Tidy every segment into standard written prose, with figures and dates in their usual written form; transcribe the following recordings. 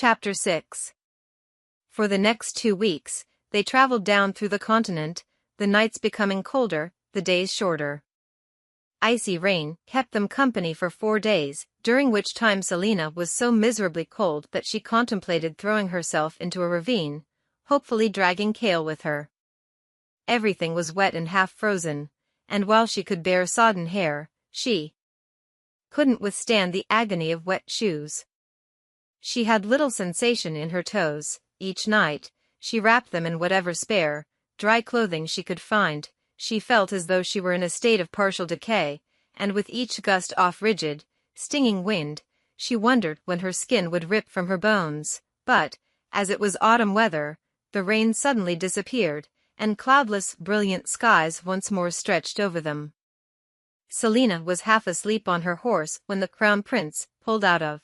Chapter 6. For the next 2 weeks, they traveled down through the continent, the nights becoming colder, the days shorter. Icy rain kept them company for 4 days, during which time Celaena was so miserably cold that she contemplated throwing herself into a ravine, hopefully dragging Cale with her. Everything was wet and half frozen, and while she could bear sodden hair, she couldn't withstand the agony of wet shoes. She had little sensation in her toes. Each night, she wrapped them in whatever spare, dry clothing she could find. She felt as though she were in a state of partial decay, and with each gust off rigid, stinging wind, she wondered when her skin would rip from her bones. But, as it was autumn weather, the rain suddenly disappeared, and cloudless, brilliant skies once more stretched over them. Celaena was half asleep on her horse when the Crown Prince pulled out of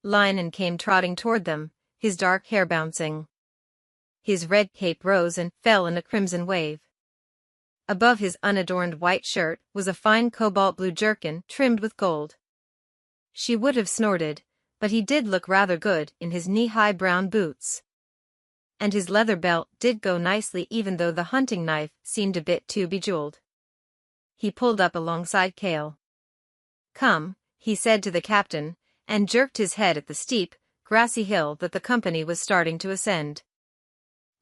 line and came trotting toward them, his dark hair bouncing. His red cape rose and fell in a crimson wave. Above his unadorned white shirt was a fine cobalt blue jerkin trimmed with gold. She would have snorted, but he did look rather good in his knee-high brown boots. And his leather belt did go nicely even though the hunting knife seemed a bit too bejeweled. He pulled up alongside Cale. "Come," he said to the captain, and jerked his head at the steep, grassy hill that the company was starting to ascend.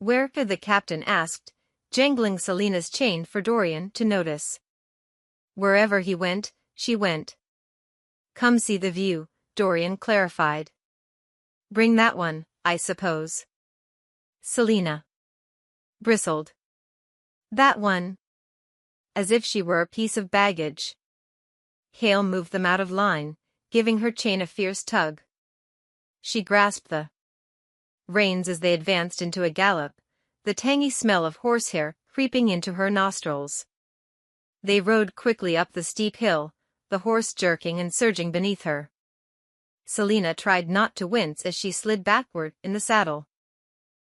"Where?" the captain asked, jangling Celaena's chain for Dorian to notice. "Wherever he went, she went." "Come see the view," Dorian clarified. "Bring that one, I suppose." Celaena bristled. "That one?" As if she were a piece of baggage. Cale moved them out of line, giving her chain a fierce tug. She grasped the reins as they advanced into a gallop, the tangy smell of horsehair creeping into her nostrils. They rode quickly up the steep hill, the horse jerking and surging beneath her. Celaena tried not to wince as she slid backward in the saddle.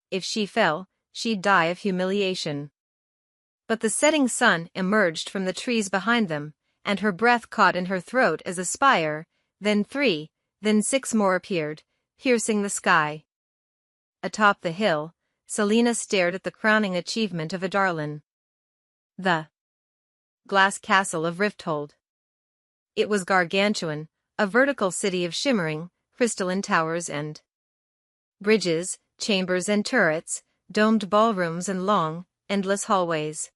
If she fell, she'd die of humiliation. But the setting sun emerged from the trees behind them, and her breath caught in her throat as a spire, then 3, then 6 more appeared, piercing the sky. Atop the hill, Celaena stared at the crowning achievement of Adarlan. The glass castle of Rifthold. It was gargantuan, a vertical city of shimmering, crystalline towers and bridges, chambers and turrets, domed ballrooms and long, endless hallways.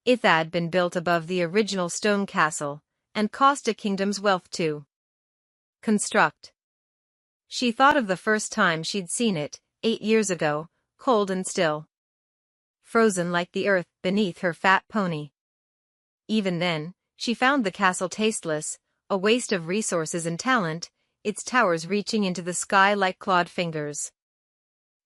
It had been built above the original stone castle, and cost a kingdom's wealth to construct. She thought of the first time she'd seen it, 8 years ago, cold and still, frozen like the earth beneath her fat pony. Even then, she found the castle tasteless, a waste of resources and talent, its towers reaching into the sky like clawed fingers.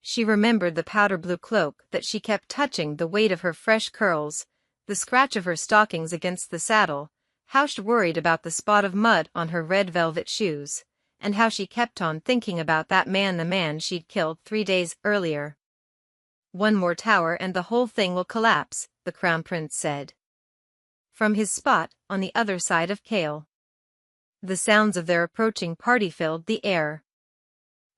She remembered the powder blue cloak that she kept touching, the weight of her fresh curls, the scratch of her stockings against the saddle, how she worried about the spot of mud on her red velvet shoes, and how she kept on thinking about that man, the man she'd killed 3 days earlier. "One more tower and the whole thing will collapse," the Crown Prince said. From his spot on the other side of Cale, the sounds of their approaching party filled the air.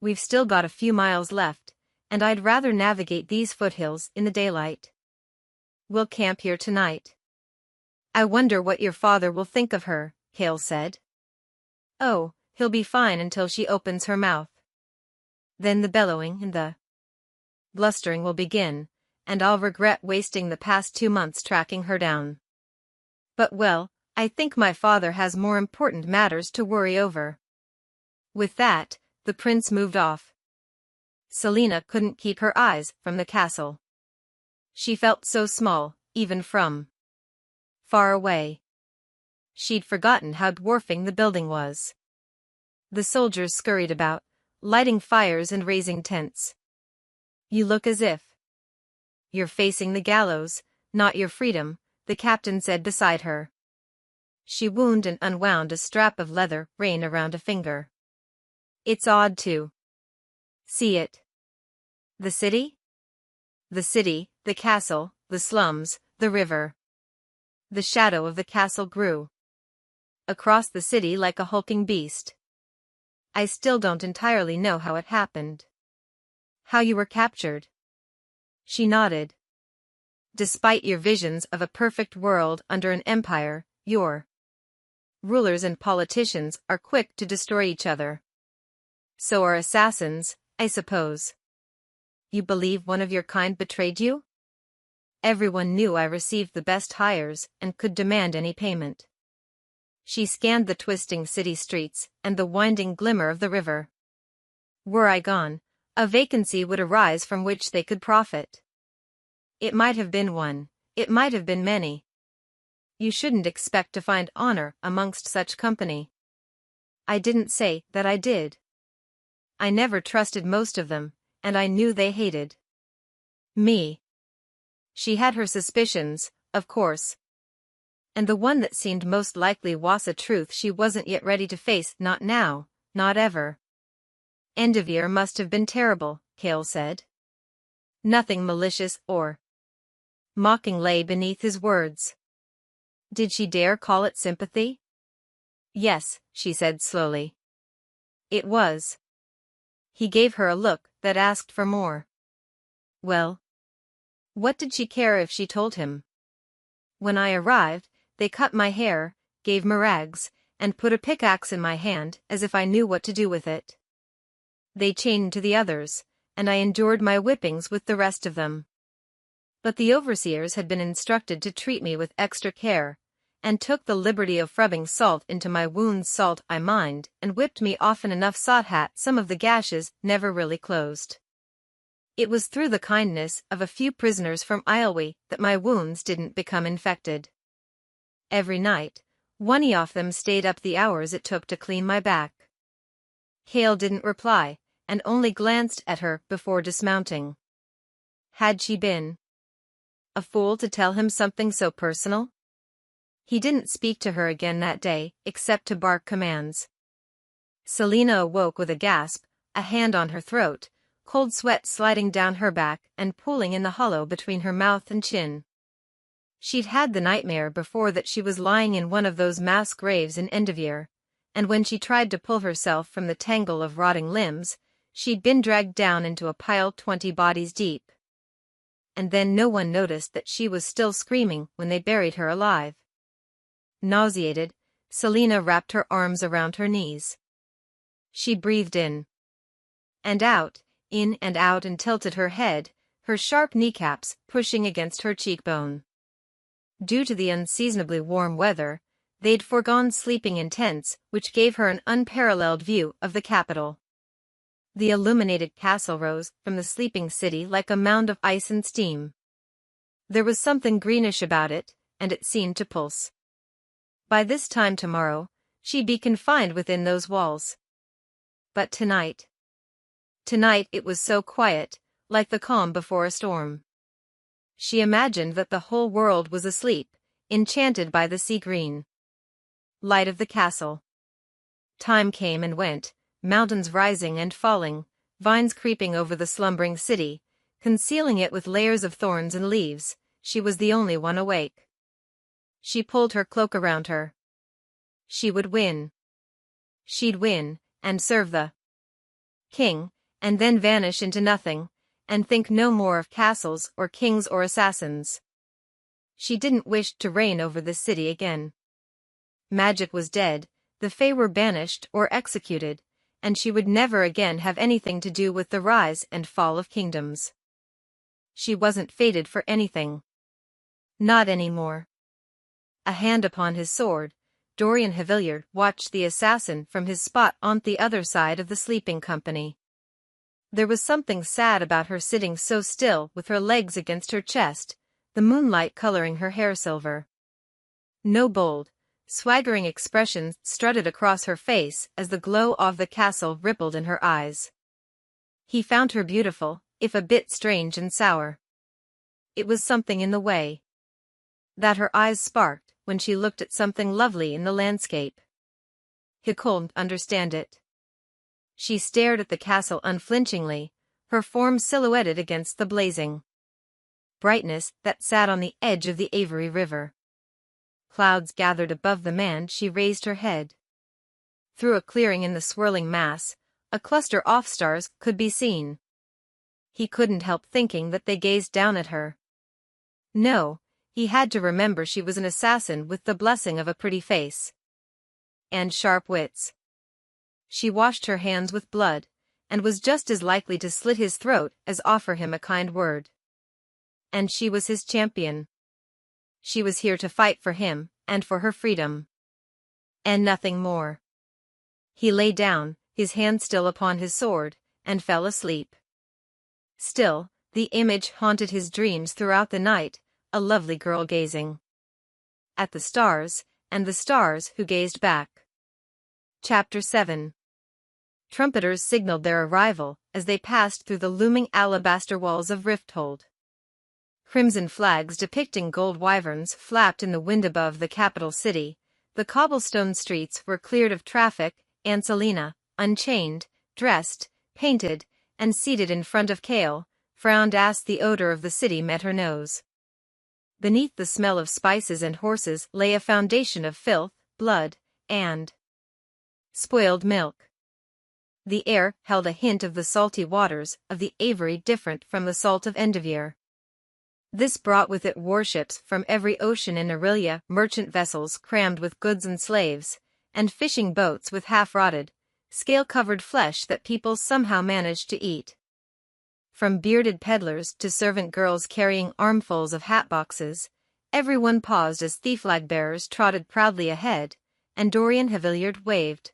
"We've still got a few miles left, and I'd rather navigate these foothills in the daylight. We'll camp here tonight." "I wonder what your father will think of her," Cale said. "Oh, he'll be fine until she opens her mouth. Then the bellowing and the blustering will begin, and I'll regret wasting the past 2 months tracking her down. But well, I think my father has more important matters to worry over." With that, the prince moved off. Celaena couldn't keep her eyes from the castle. She felt so small, even from far away. She'd forgotten how dwarfing the building was. The soldiers scurried about, lighting fires and raising tents. "You look as if you're facing the gallows, not your freedom," the captain said beside her. She wound and unwound a strap of leather rein around a finger. "It's odd to see it." "The city?" "The city, the castle, the slums, the river." The shadow of the castle grew across the city like a hulking beast. I still don't entirely know how it happened. How you were captured. She nodded. Despite your visions of a perfect world under an empire, your rulers and politicians are quick to destroy each other. So are assassins, I suppose. You believe one of your kind betrayed you? Everyone knew I received the best hires and could demand any payment. She scanned the twisting city streets and the winding glimmer of the river. Were I gone, a vacancy would arise from which they could profit. It might have been one, it might have been many. You shouldn't expect to find honor amongst such company. I didn't say that I did. I never trusted most of them, and I knew they hated me. She had her suspicions, of course. And the one that seemed most likely was a truth she wasn't yet ready to face, not now, not ever. Endeavour must have been terrible, Cale said. Nothing malicious or mocking lay beneath his words. Did she dare call it sympathy? Yes, she said slowly. It was. He gave her a look that asked for more. Well, what did she care if she told him? When I arrived, they cut my hair, gave me rags, and put a pickaxe in my hand as if I knew what to do with it. They chained to the others, and I endured my whippings with the rest of them. But the overseers had been instructed to treat me with extra care, and took the liberty of rubbing salt into my wounds, salt I mind, and whipped me often enough so that some of the gashes never really closed. It was through the kindness of a few prisoners from Islewey that my wounds didn't become infected. Every night, one of them stayed up the hours it took to clean my back. Cale didn't reply, and only glanced at her before dismounting. Had she been a fool to tell him something so personal? He didn't speak to her again that day, except to bark commands. Celaena awoke with a gasp, a hand on her throat, cold sweat sliding down her back and pooling in the hollow between her mouth and chin. She'd had the nightmare before that she was lying in one of those mass graves in Endeavour, and when she tried to pull herself from the tangle of rotting limbs, she'd been dragged down into a pile 20 bodies deep. And then no one noticed that she was still screaming when they buried her alive. Nauseated, Celaena wrapped her arms around her knees. She breathed in and out and tilted her head, her sharp kneecaps pushing against her cheekbone. Due to the unseasonably warm weather, they'd foregone sleeping in tents, which gave her an unparalleled view of the capital. The illuminated castle rose from the sleeping city like a mound of ice and steam. There was something greenish about it, and it seemed to pulse. By this time tomorrow, she'd be confined within those walls. But tonight it was so quiet, like the calm before a storm. She imagined that the whole world was asleep, enchanted by the sea green light of the castle. Time came and went, mountains rising and falling, vines creeping over the slumbering city, concealing it with layers of thorns and leaves. She was the only one awake. She pulled her cloak around her. She would win. She'd win, and serve the king, and then vanish into nothing, and think no more of castles or kings or assassins. She didn't wish to reign over the city again. Magic was dead, the Fae were banished or executed, and she would never again have anything to do with the rise and fall of kingdoms. She wasn't fated for anything. Not anymore. A hand upon his sword, Dorian Havilier watched the assassin from his spot on the other side of the sleeping company. There was something sad about her sitting so still with her legs against her chest, the moonlight coloring her hair silver. No bold, swaggering expression strutted across her face as the glow of the castle rippled in her eyes. He found her beautiful, if a bit strange and sour. It was something in the way that her eyes sparked when she looked at something lovely in the landscape. He couldn't understand it. She stared at the castle unflinchingly, her form silhouetted against the blazing brightness that sat on the edge of the Avery River. Clouds gathered above the man. She raised her head. Through a clearing in the swirling mass, a cluster of stars could be seen. He couldn't help thinking that they gazed down at her. No, he had to remember she was an assassin with the blessing of a pretty face. And sharp wits. She washed her hands with blood, and was just as likely to slit his throat as offer him a kind word. And she was his champion. She was here to fight for him, and for her freedom. And nothing more. He lay down, his hand still upon his sword, and fell asleep. Still, the image haunted his dreams throughout the night, a lovely girl gazing at the stars, and the stars who gazed back. Chapter 7. Trumpeters signaled their arrival as they passed through the looming alabaster walls of Rifthold. Crimson flags depicting gold wyverns flapped in the wind above the capital city. The cobblestone streets were cleared of traffic, and Celaena, unchained, dressed, painted, and seated in front of Kale, frowned as the odor of the city met her nose. Beneath the smell of spices and horses lay a foundation of filth, blood, and spoiled milk. The air held a hint of the salty waters of the Avery, different from the salt of Endevier. This brought with it warships from every ocean in Aurelia, merchant vessels crammed with goods and slaves, and fishing boats with half-rotted, scale-covered flesh that people somehow managed to eat. From bearded peddlers to servant girls carrying armfuls of hat-boxes, everyone paused as thief-flag-bearers trotted proudly ahead, and Dorian Havillard waved.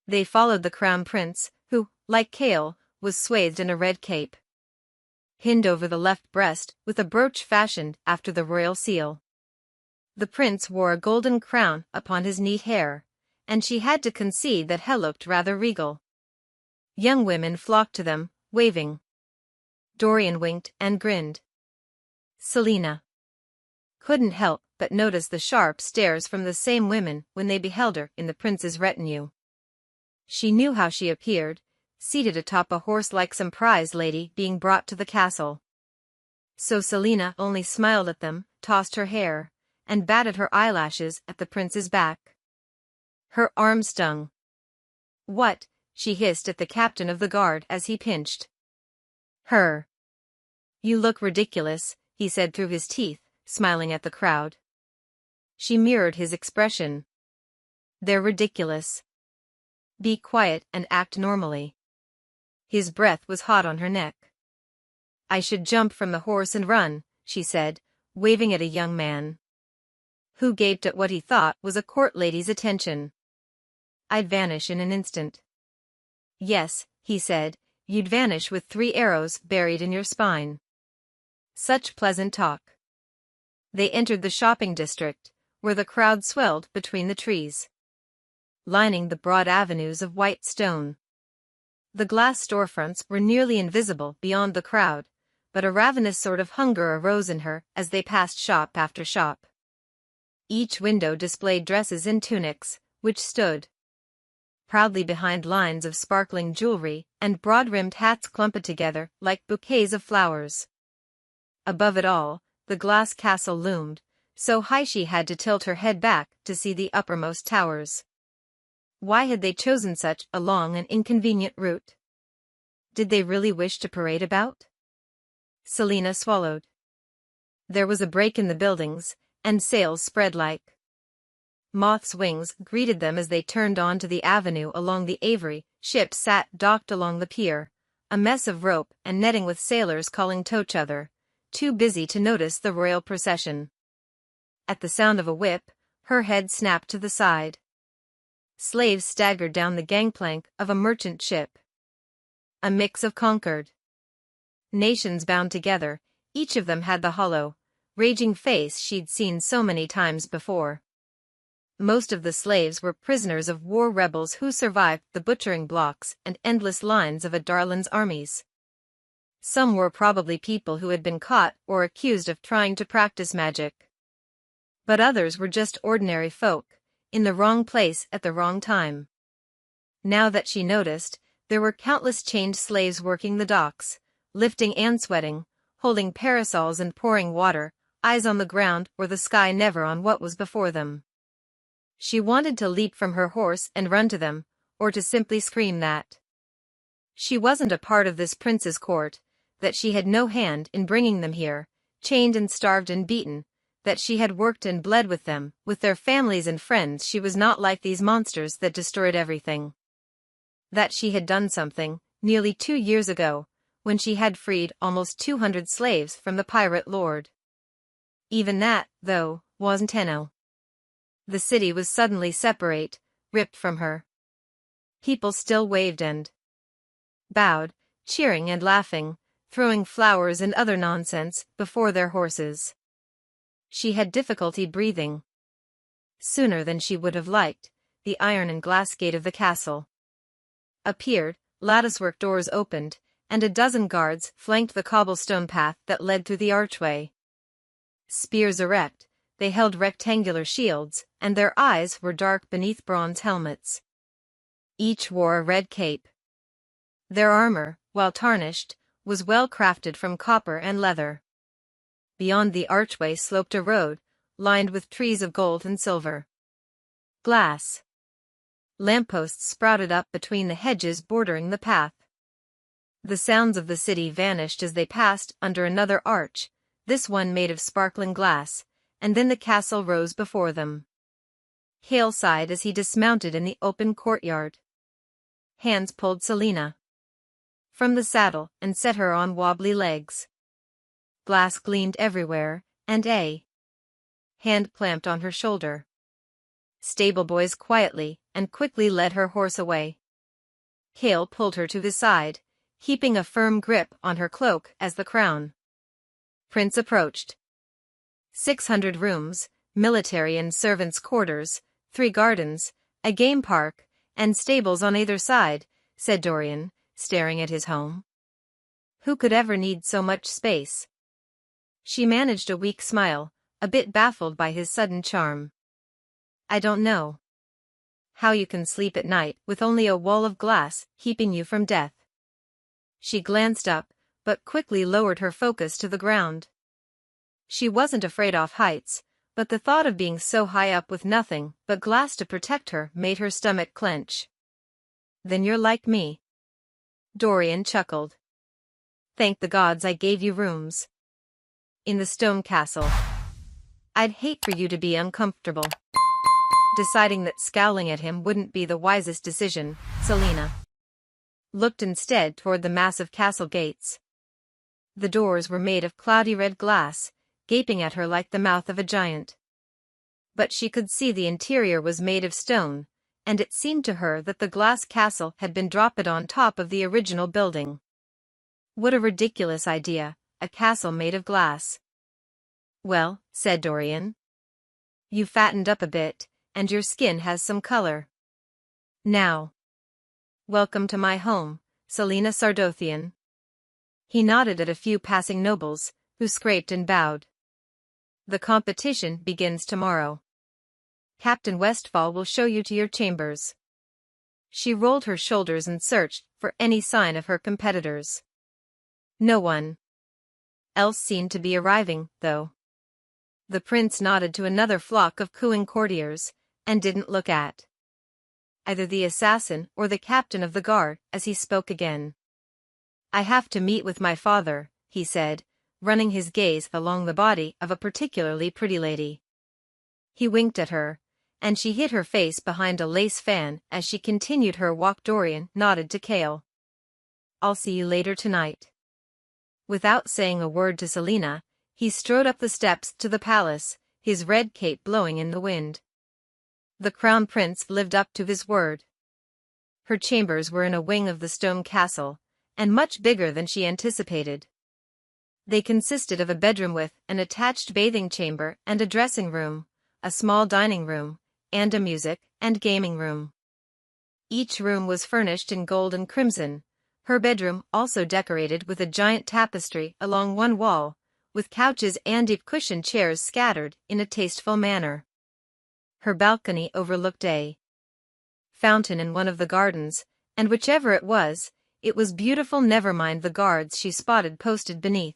They followed the crown prince, who, like Kale, was swathed in a red cape, pinned over the left breast with a brooch fashioned after the royal seal. The prince wore a golden crown upon his neat hair, and she had to concede that he looked rather regal. Young women flocked to them, waving. Dorian winked and grinned. Celaena couldn't help but notice the sharp stares from the same women when they beheld her in the prince's retinue. She knew how she appeared, seated atop a horse like some prize lady being brought to the castle. So Celaena only smiled at them, tossed her hair, and batted her eyelashes at the prince's back. Her arm stung. "What?" she hissed at the captain of the guard as he pinched her. "You look ridiculous," he said through his teeth, smiling at the crowd. She mirrored his expression. "They're ridiculous. Be quiet and act normally." His breath was hot on her neck. "I should jump from the horse and run," she said, waving at a young man who gaped at what he thought was a court lady's attention. "I'd vanish in an instant." "Yes," he said, "you'd vanish with 3 arrows buried in your spine." Such pleasant talk. They entered the shopping district, where the crowd swelled between the trees, lining the broad avenues of white stone. The glass storefronts were nearly invisible beyond the crowd, but a ravenous sort of hunger arose in her as they passed shop after shop. Each window displayed dresses and tunics, which stood proudly behind lines of sparkling jewelry, and broad-rimmed hats clumped together like bouquets of flowers. Above it all, the glass castle loomed, so high she had to tilt her head back to see the uppermost towers. Why had they chosen such a long and inconvenient route? Did they really wish to parade about? Celaena swallowed. There was a break in the buildings, and sails spread like moth's wings greeted them as they turned onto the avenue along the Avery. Ships sat docked along the pier, a mess of rope and netting with sailors calling to each other, too busy to notice the royal procession. At the sound of a whip, her head snapped to the side. Slaves staggered down the gangplank of a merchant ship. A mix of conquered nations bound together, each of them had the hollow, raging face she'd seen so many times before. Most of the slaves were prisoners of war, rebels who survived the butchering blocks and endless lines of Adarlan's armies. Some were probably people who had been caught or accused of trying to practice magic. But others were just ordinary folk, in the wrong place at the wrong time. Now that she noticed, there were countless chained slaves working the docks, lifting and sweating, holding parasols and pouring water, eyes on the ground or the sky, never on what was before them. She wanted to leap from her horse and run to them, or to simply scream that she wasn't a part of this prince's court, that she had no hand in bringing them here, chained and starved and beaten, that she had worked and bled with them, with their families and friends. She was not like these monsters that destroyed everything. That she had done something, nearly 2 years ago, when she had freed almost 200 slaves from the pirate lord. Even that, though, wasn't enough. The city was suddenly separate, ripped from her. People still waved and bowed, cheering and laughing, throwing flowers and other nonsense before their horses. She had difficulty breathing. Sooner than she would have liked, the iron and glass gate of the castle appeared, latticework doors opened, and a dozen guards flanked the cobblestone path that led through the archway. Spears erect, they held rectangular shields, and their eyes were dark beneath bronze helmets. Each wore a red cape. Their armor, while tarnished, was well crafted from copper and leather. Beyond the archway sloped a road, lined with trees of gold and silver. Glass lampposts sprouted up between the hedges bordering the path. The sounds of the city vanished as they passed under another arch, this one made of sparkling glass, and then the castle rose before them. Hale sighed as he dismounted in the open courtyard. Hands pulled Celaena from the saddle and set her on wobbly legs. Glass gleamed everywhere, and a hand clamped on her shoulder. Stable boys quietly and quickly led her horse away. Hale pulled her to his side, keeping a firm grip on her cloak as the crown prince approached. 600 rooms, military and servants' quarters, 3 gardens, a game park, and stables on either side, said Dorian, staring at his home. Who could ever need so much space? She managed a weak smile, a bit baffled by his sudden charm. I don't know how you can sleep at night with only a wall of glass keeping you from death. She glanced up, but quickly lowered her focus to the ground. She wasn't afraid of heights, but the thought of being so high up with nothing but glass to protect her made her stomach clench. Then you're like me. Dorian chuckled. Thank the gods I gave you rooms in the stone castle. I'd hate for you to be uncomfortable. Deciding that scowling at him wouldn't be the wisest decision, Celaena looked instead toward the massive castle gates. The doors were made of cloudy red glass, gaping at her like the mouth of a giant. But she could see the interior was made of stone, and it seemed to her that the glass castle had been dropped on top of the original building. What a ridiculous idea, a castle made of glass. Well, said Dorian. You fattened up a bit, and your skin has some color. Now. Welcome to my home, Celaena Sardothien. He nodded at a few passing nobles, who scraped and bowed. The competition begins tomorrow. Captain Westfall will show you to your chambers. She rolled her shoulders and searched for any sign of her competitors. No one else seemed to be arriving, though. The prince nodded to another flock of cooing courtiers, and didn't look at either the assassin or the captain of the guard as he spoke again. I have to meet with my father, he said, running his gaze along the body of a particularly pretty lady. He winked at her, and she hid her face behind a lace fan as she continued her walk. Dorian nodded to Cale. I'll see you later tonight. Without saying a word to Celaena, he strode up the steps to the palace, his red cape blowing in the wind. The crown prince lived up to his word. Her chambers were in a wing of the stone castle, and much bigger than she anticipated. They consisted of a bedroom with an attached bathing chamber and a dressing room, a small dining room, and a music and gaming room. Each room was furnished in gold and crimson, her bedroom also decorated with a giant tapestry along one wall, with couches and deep-cushioned chairs scattered in a tasteful manner. Her balcony overlooked a fountain in one of the gardens, and whichever it was beautiful. Never mind the guards she spotted posted beneath.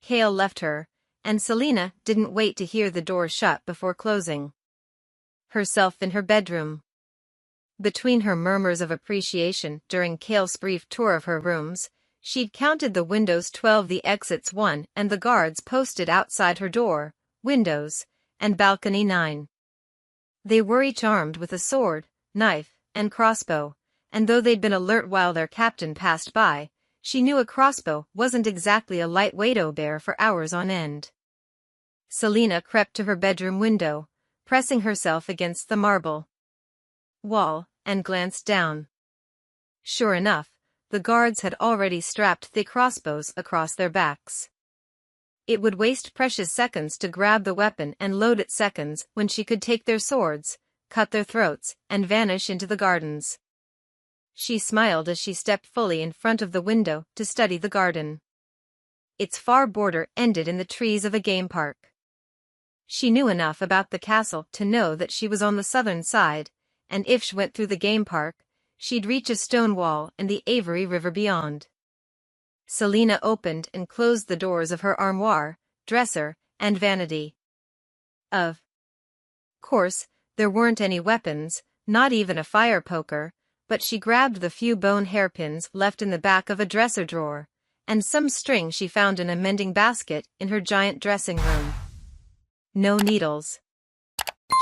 Cale left her, and Celaena didn't wait to hear the door shut before closing. herself in her bedroom. Between her murmurs of appreciation during Cale's brief tour of her rooms, she'd counted the windows 12, the exits 1, and the guards posted outside her door, windows, and balcony 9. They were each armed with a sword, knife, and crossbow, and though they'd been alert while their captain passed by, she knew a crossbow wasn't exactly a lightweight bear for hours on end. Celaena crept to her bedroom window, pressing herself against the marble wall, and glanced down. Sure enough, the guards had already strapped thick crossbows across their backs. It would waste precious seconds to grab the weapon and load it seconds when she could take their swords, cut their throats, and vanish into the gardens. She smiled as she stepped fully in front of the window to study the garden. Its far border ended in the trees of a game park. She knew enough about the castle to know that she was on the southern side, and if she went through the game park, she'd reach a stone wall and the Avery River beyond. Celaena opened and closed the doors of her armoire, dresser, and vanity. Of course, there weren't any weapons, not even a fire poker, but she grabbed the few bone hairpins left in the back of a dresser drawer, and some string she found in a mending basket in her giant dressing room. No needles.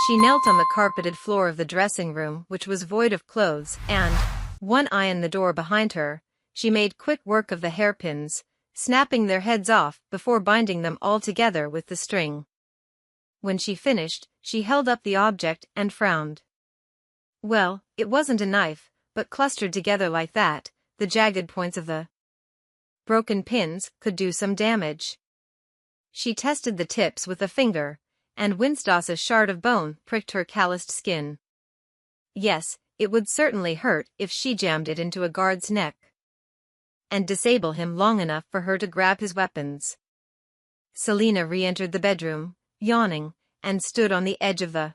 She knelt on the carpeted floor of the dressing room, which was void of clothes, and, one eye on the door behind her, she made quick work of the hairpins, snapping their heads off before binding them all together with the string. When she finished, she held up the object and frowned. Well, it wasn't a knife, but clustered together like that, the jagged points of the broken pins could do some damage. She tested the tips with a finger, and winced as a shard of bone pricked her calloused skin. Yes, it would certainly hurt if she jammed it into a guard's neck and disable him long enough for her to grab his weapons. Celaena re-entered the bedroom, yawning, and stood on the edge of the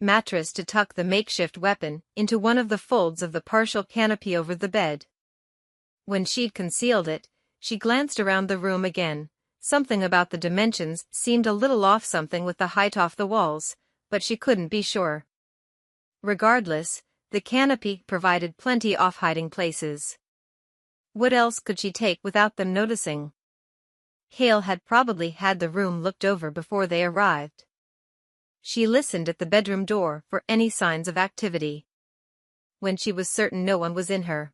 mattress to tuck the makeshift weapon into one of the folds of the partial canopy over the bed. When she'd concealed it, she glanced around the room again. Something about the dimensions seemed a little off, something with the height off the walls, but she couldn't be sure. Regardless, the canopy provided plenty of hiding places. What else could she take without them noticing? Cale had probably had the room looked over before they arrived. She listened at the bedroom door for any signs of activity. When she was certain no one was in her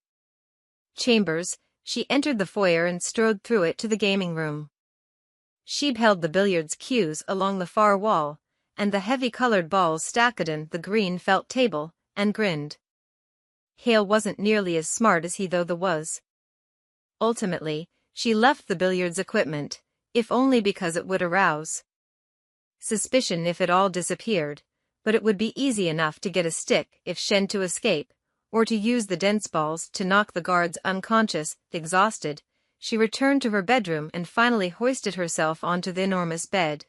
chambers, she entered the foyer and strode through it to the gaming room. She held the billiards cues along the far wall, and the heavy-colored balls stacked on the green felt table, and grinned. Cale wasn't nearly as smart as he though the was. Ultimately, she left the billiards equipment, if only because it would arouse suspicion if it all disappeared, but it would be easy enough to get a stick if shed to escape, or to use the dense balls to knock the guards unconscious. Exhausted, she returned to her bedroom and finally hoisted herself onto the enormous bed.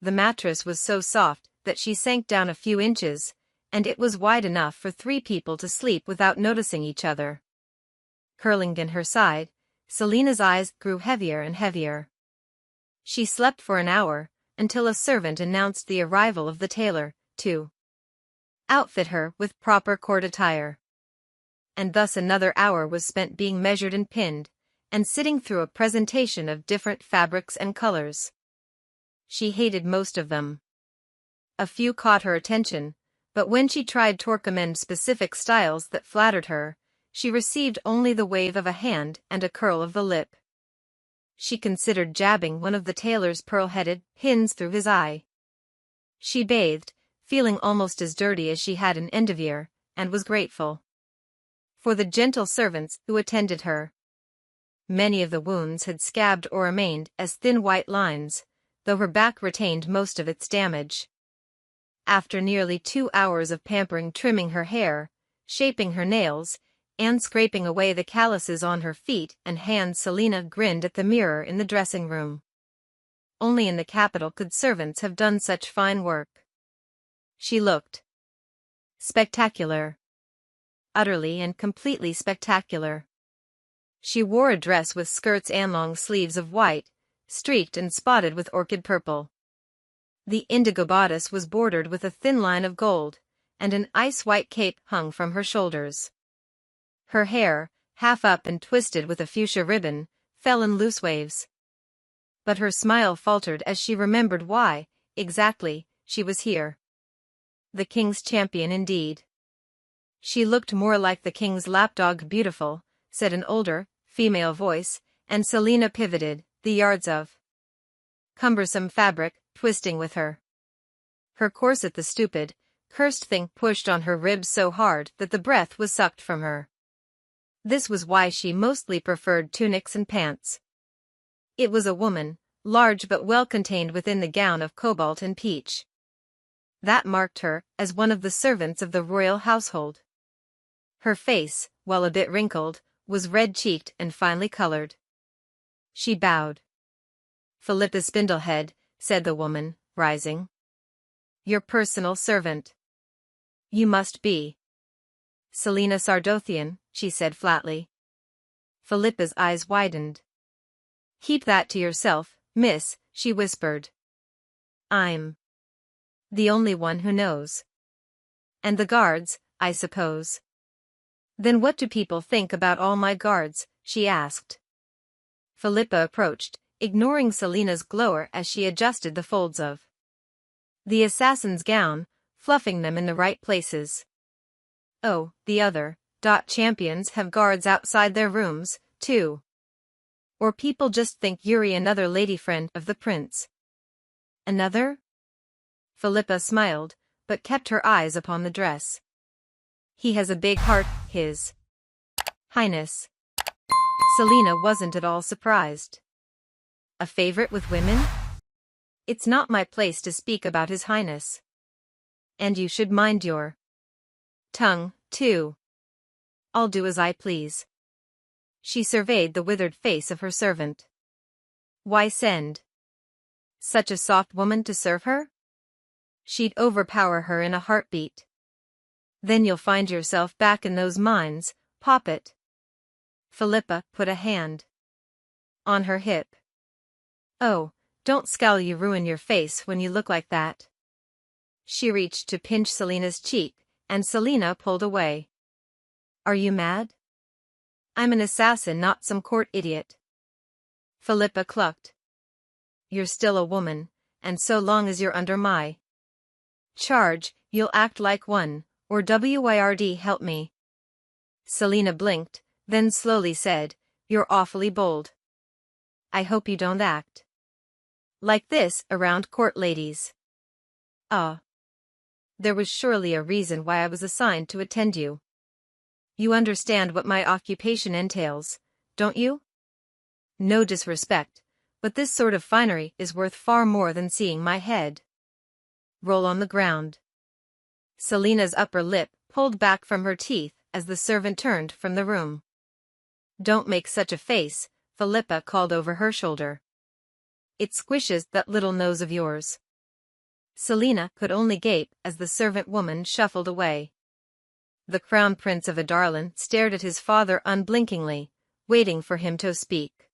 The mattress was so soft that she sank down a few inches, and it was wide enough for 3 people to sleep without noticing each other. Curling in her side, Celaena's eyes grew heavier and heavier. She slept for an hour, until a servant announced the arrival of the tailor, to outfit her with proper court attire. And thus another hour was spent being measured and pinned, and sitting through a presentation of different fabrics and colors. She hated most of them. A few caught her attention, but when she tried to recommend specific styles that flattered her, she received only the wave of a hand and a curl of the lip. She considered jabbing one of the tailor's pearl-headed pins through his eye. She bathed, feeling almost as dirty as she had in Endeavour, and was grateful for the gentle servants who attended her. Many of the wounds had scabbed or remained as thin white lines, though her back retained most of its damage. After nearly 2 hours of pampering, trimming her hair, shaping her nails, and scraping away the calluses on her feet and hands, Celaena grinned at the mirror in the dressing room. Only in the capital could servants have done such fine work. She looked spectacular. Utterly and completely spectacular. She wore a dress with skirts and long sleeves of white, streaked and spotted with orchid purple. The indigo bodice was bordered with a thin line of gold, and an ice-white cape hung from her shoulders. Her hair, half up and twisted with a fuchsia ribbon, fell in loose waves. But her smile faltered as she remembered why, exactly, she was here. The king's champion indeed. She looked more like the king's lapdog. Beautiful, said an older, female voice, and Celaena pivoted, the yards of cumbersome fabric twisting with her. Her corset, the stupid, cursed thing, pushed on her ribs so hard that the breath was sucked from her. This was why she mostly preferred tunics and pants. It was a woman, large but well contained within the gown of cobalt and peach. That marked her as one of the servants of the royal household. Her face, while a bit wrinkled, was red-cheeked and finely colored. She bowed. "Philippa Spindlehead," said the woman, rising. "Your personal servant." "You must be Celaena Sardothien," she said flatly. Philippa's eyes widened. "Keep that to yourself, miss," she whispered. "I'm the only one who knows." "And the guards, I suppose." "Then what do people think about all my guards?" she asked. Philippa approached, ignoring Celaena's glower as she adjusted the folds of the assassin's gown, fluffing them in the right places. "Oh, the other champions have guards outside their rooms, too. Or people just think you're another lady friend of the prince." "Another?" Philippa smiled, but kept her eyes upon the dress. "He has a big heart, His Highness." Celaena wasn't at all surprised. A favorite with women? "It's not my place to speak about His Highness. And you should mind your tongue, too. I'll do as I please." She surveyed the withered face of her servant. Why send such a soft woman to serve her? She'd overpower her in a heartbeat. "Then you'll find yourself back in those mines, Poppet." Philippa put a hand on her hip. "Oh, don't scowl, you ruin your face when you look like that." She reached to pinch Celaena's cheek, and Celaena pulled away. "Are you mad?" "I'm an assassin, not some court idiot." Philippa clucked. "You're still a woman, and so long as you're under my charge, you'll act like one, or Wyrd help me." Celaena blinked, then slowly said, "You're awfully bold. I hope you don't act like this around court ladies." "Ah. There was surely a reason why I was assigned to attend you. You understand what my occupation entails, don't you? No disrespect, but this sort of finery is worth far more than seeing my head roll on the ground." Celaena's upper lip pulled back from her teeth as the servant turned from the room. "Don't make such a face," Philippa called over her shoulder. "It squishes that little nose of yours." Celaena could only gape as the servant woman shuffled away. The Crown Prince of Adarlan stared at his father unblinkingly, waiting for him to speak.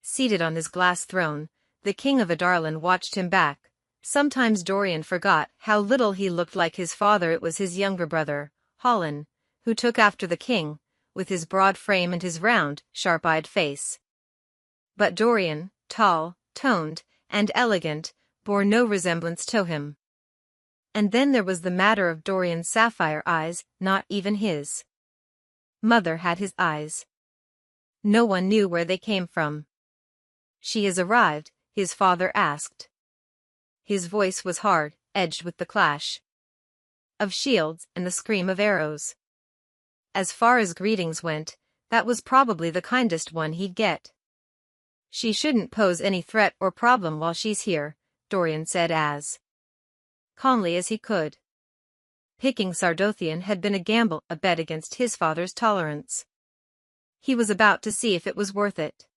Seated on his glass throne, the King of Adarlan watched him back. Sometimes Dorian forgot how little he looked like his father. It was his younger brother, Holland, who took after the king, with his broad frame and his round, sharp-eyed face. But Dorian, tall, toned, and elegant, bore no resemblance to him. And then there was the matter of Dorian's sapphire eyes. Not even his mother had his eyes. No one knew where they came from. "She has arrived?" his father asked. His voice was hard, edged with the clash of shields and the scream of arrows. As far as greetings went, that was probably the kindest one he'd get. "She shouldn't pose any threat or problem while she's here," Dorian said as calmly as he could. Picking Sardothien had been a gamble, a bet against his father's tolerance. He was about to see if it was worth it.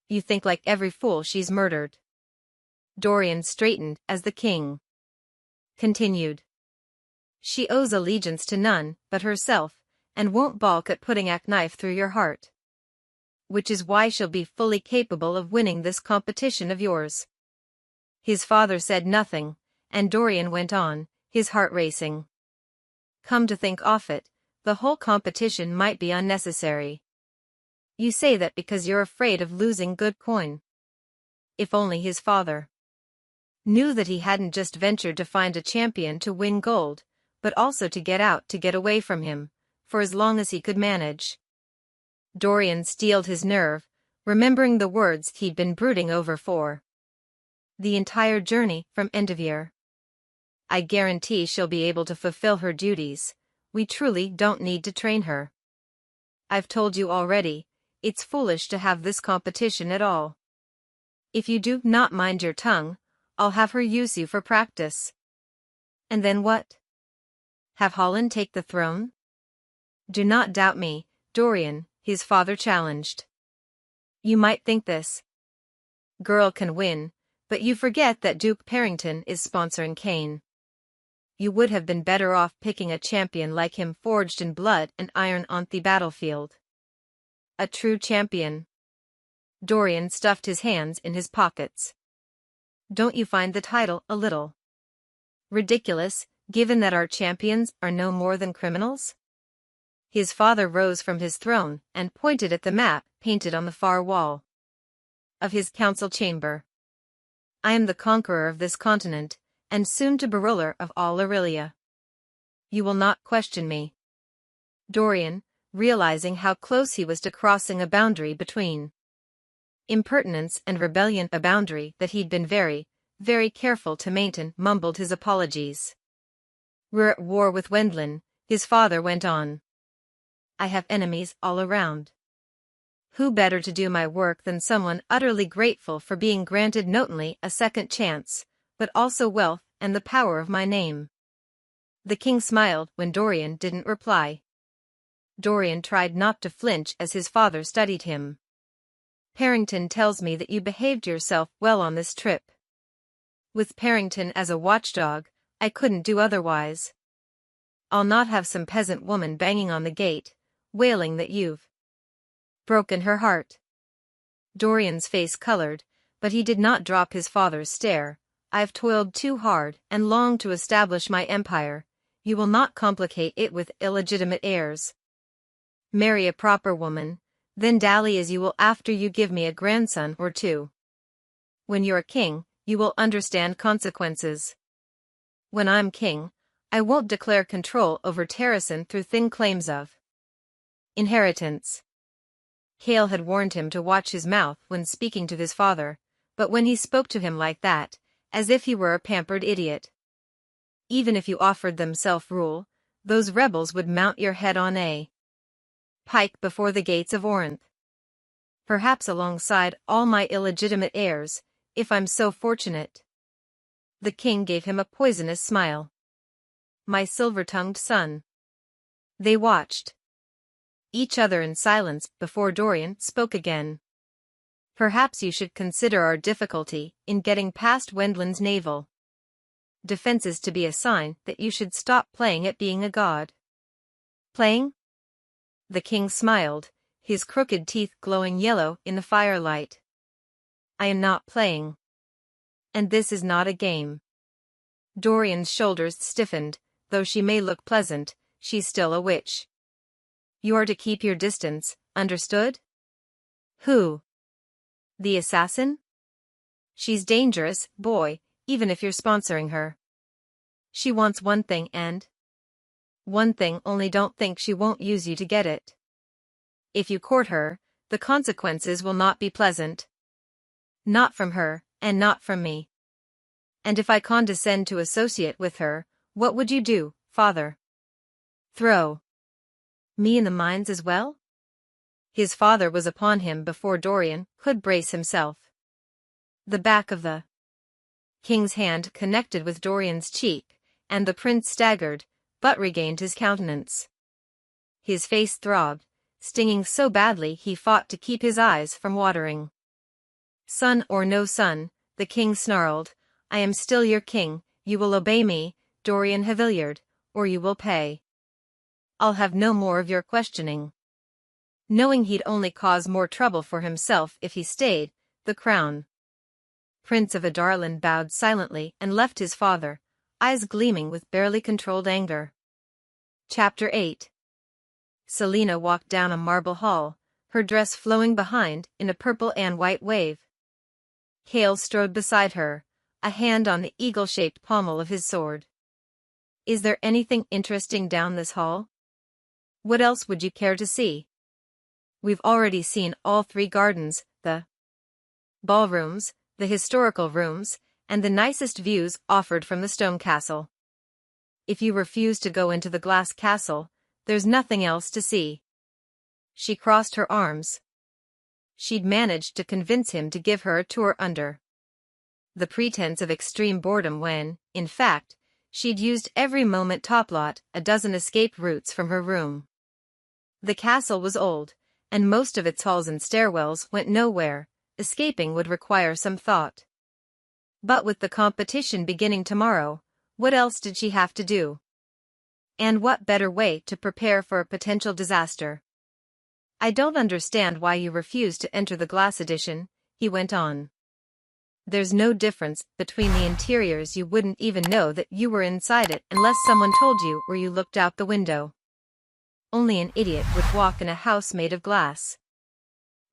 "You think like every fool she's murdered." Dorian straightened as the king continued. "She owes allegiance to none but herself, and won't balk at putting a knife through your heart. Which is why she'll be fully capable of winning this competition of yours." His father said nothing, and Dorian went on, his heart racing. Come to think of it, the whole competition might be unnecessary. You say that because you're afraid of losing good coin. If only his father knew that he hadn't just ventured to find a champion to win gold, but also to get away from him, for as long as he could manage. Dorian steeled his nerve, remembering the words he'd been brooding over for the entire journey from Endeavour. I guarantee she'll be able to fulfill her duties. We truly don't need to train her. I've told you already, it's foolish to have this competition at all. If you do not mind your tongue, I'll have her use you for practice. And then what? Have Holland take the throne? Do not doubt me, Dorian, his father challenged. You might think this girl can win, but you forget that Duke Parrington is sponsoring Kane. You would have been better off picking a champion like him forged in blood and iron on the battlefield. A true champion. Dorian stuffed his hands in his pockets. Don't you find the title a little ridiculous, given that our champions are no more than criminals? His father rose from his throne and pointed at the map painted on the far wall of his council chamber. I am the conqueror of this continent, and soon-to-be ruler of all Aurelia. You will not question me. Dorian, realizing how close he was to crossing a boundary between impertinence and rebellion, a boundary that he'd been very, very careful to maintain, mumbled his apologies. We're at war with Wendlin, his father went on. I have enemies all around. Who better to do my work than someone utterly grateful for being granted not only a second chance, but also wealth and the power of my name? The king smiled when Dorian didn't reply. Dorian tried not to flinch as his father studied him. Parrington tells me that you behaved yourself well on this trip. With Parrington as a watchdog, I couldn't do otherwise. I'll not have some peasant woman banging on the gate, wailing that you've broken her heart. Dorian's face colored, but he did not drop his father's stare. I've toiled too hard and long to establish my empire. You will not complicate it with illegitimate heirs. Marry a proper woman, then dally as you will after you give me a grandson or two. When you're king, you will understand consequences. When I'm king, I won't declare control over Terrason through thin claims of inheritance. Hale had warned him to watch his mouth when speaking to his father, but when he spoke to him like that, as if he were a pampered idiot. Even if you offered them self-rule, those rebels would mount your head on a pike before the gates of Orinth. Perhaps alongside all my illegitimate heirs, if I'm so fortunate. The king gave him a poisonous smile. My silver-tongued son. They watched each other in silence before Dorian spoke again. Perhaps you should consider our difficulty in getting past Wendlin's naval defenses to be a sign that you should stop playing at being a god. Playing? The king smiled, his crooked teeth glowing yellow in the firelight. I am not playing. And this is not a game. Dorian's shoulders stiffened. Though she may look pleasant, she's still a witch. You are to keep your distance, understood? Who? The assassin? She's dangerous, boy, even if you're sponsoring her. She wants one thing and one thing only. Don't think she won't use you to get it. If you court her, the consequences will not be pleasant. Not from her, and not from me. And if I condescend to associate with her, what would you do, father? Throw me in the mines as well? His father was upon him before Dorian could brace himself. The back of the king's hand connected with Dorian's cheek, and the prince staggered, but regained his countenance. His face throbbed, stinging so badly he fought to keep his eyes from watering. Son or no son, the king snarled, I am still your king, you will obey me, Dorian Havillard, or you will pay. I'll have no more of your questioning. Knowing he'd only cause more trouble for himself if he stayed, the crown Prince of Adarlan bowed silently and left his father, eyes gleaming with barely controlled anger. Chapter 8. Celaena walked down a marble hall, her dress flowing behind in a purple and white wave. Chaol strode beside her, a hand on the eagle-shaped pommel of his sword. Is there anything interesting down this hall? What else would you care to see? We've already seen all 3 gardens, the ballrooms, the historical rooms, and the nicest views offered from the stone castle. If you refuse to go into the glass castle, there's nothing else to see. She crossed her arms. She'd managed to convince him to give her a tour under the pretense of extreme boredom when, in fact, she'd used every moment toplot a dozen escape routes from her room. The castle was old, and most of its halls and stairwells went nowhere. Escaping would require some thought. But with the competition beginning tomorrow, what else did she have to do? And what better way to prepare for a potential disaster? I don't understand why you refuse to enter the glass edition, he went on. There's no difference between the interiors. You wouldn't even know that you were inside it unless someone told you or you looked out the window. Only an idiot would walk in a house made of glass.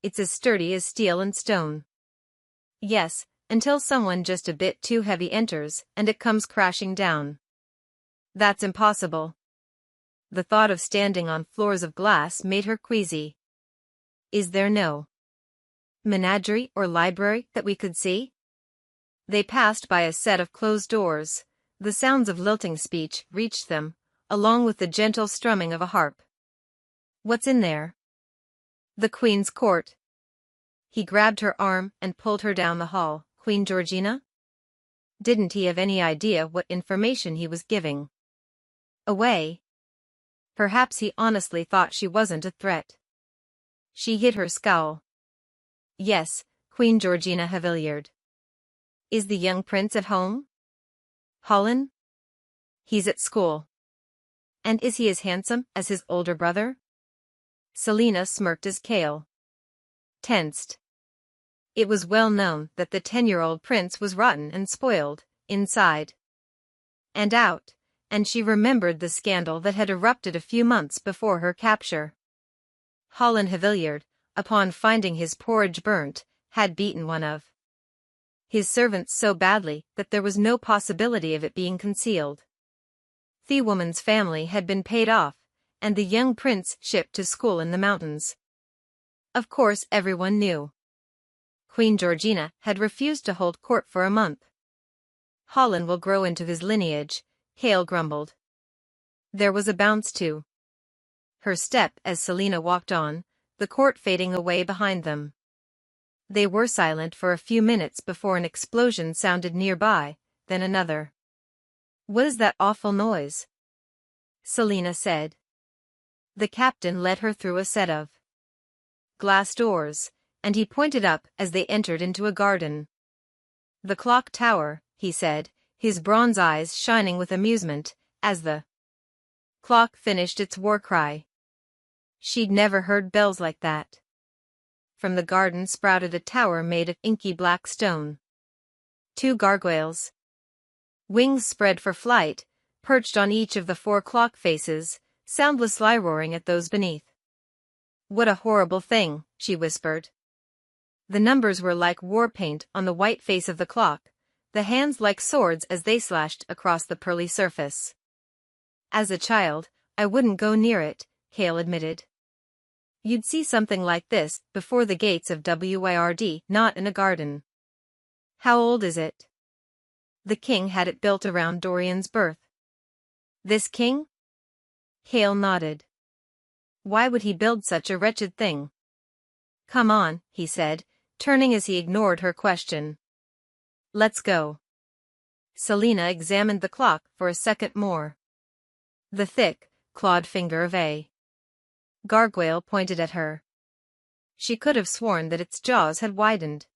It's as sturdy as steel and stone. Yes, until someone just a bit too heavy enters and it comes crashing down. That's impossible. The thought of standing on floors of glass made her queasy. Is there no menagerie or library that we could see? They passed by a set of closed doors. The sounds of lilting speech reached them, along with the gentle strumming of a harp. What's in there? The Queen's court. He grabbed her arm and pulled her down the hall. Queen Georgina? Didn't he have any idea what information he was giving away? Perhaps he honestly thought she wasn't a threat. She hid her scowl. Yes, Queen Georgina Haviliard. Is the young prince at home? Holland? He's at school. And is he as handsome as his older brother? Celaena smirked as Chaol tensed. It was well known that the 10-year-old prince was rotten and spoiled, inside and out, and she remembered the scandal that had erupted a few months before her capture. Holland Haviliard, upon finding his porridge burnt, had beaten one of his servants so badly that there was no possibility of it being concealed. The woman's family had been paid off, and the young prince shipped to school in the mountains. Of course everyone knew. Queen Georgina had refused to hold court for a month. Holland will grow into his lineage, Chaol grumbled. There was a bounce to her step as Celaena walked on, the court fading away behind them. They were silent for a few minutes before an explosion sounded nearby, then another. What is that awful noise? Celaena said. The captain led her through a set of glass doors, and he pointed up as they entered into a garden. The clock tower, he said, his bronze eyes shining with amusement, as the clock finished its war cry. She'd never heard bells like that. From the garden sprouted a tower made of inky black stone. 2 gargoyles, wings spread for flight, perched on each of the 4 clock faces, soundlessly roaring at those beneath. What a horrible thing, she whispered. The numbers were like war paint on the white face of the clock, the hands like swords as they slashed across the pearly surface. As a child, I wouldn't go near it, Chaol admitted. You'd see something like this before the gates of Wyrd, not in a garden. How old is it? The king had it built around Dorian's birth. This king? Chaol nodded. Why would he build such a wretched thing? Come on, he said, turning as he ignored her question. Let's go. Celaena examined the clock for a second more. The thick, clawed finger of a gargoyle pointed at her. She could have sworn that its jaws had widened.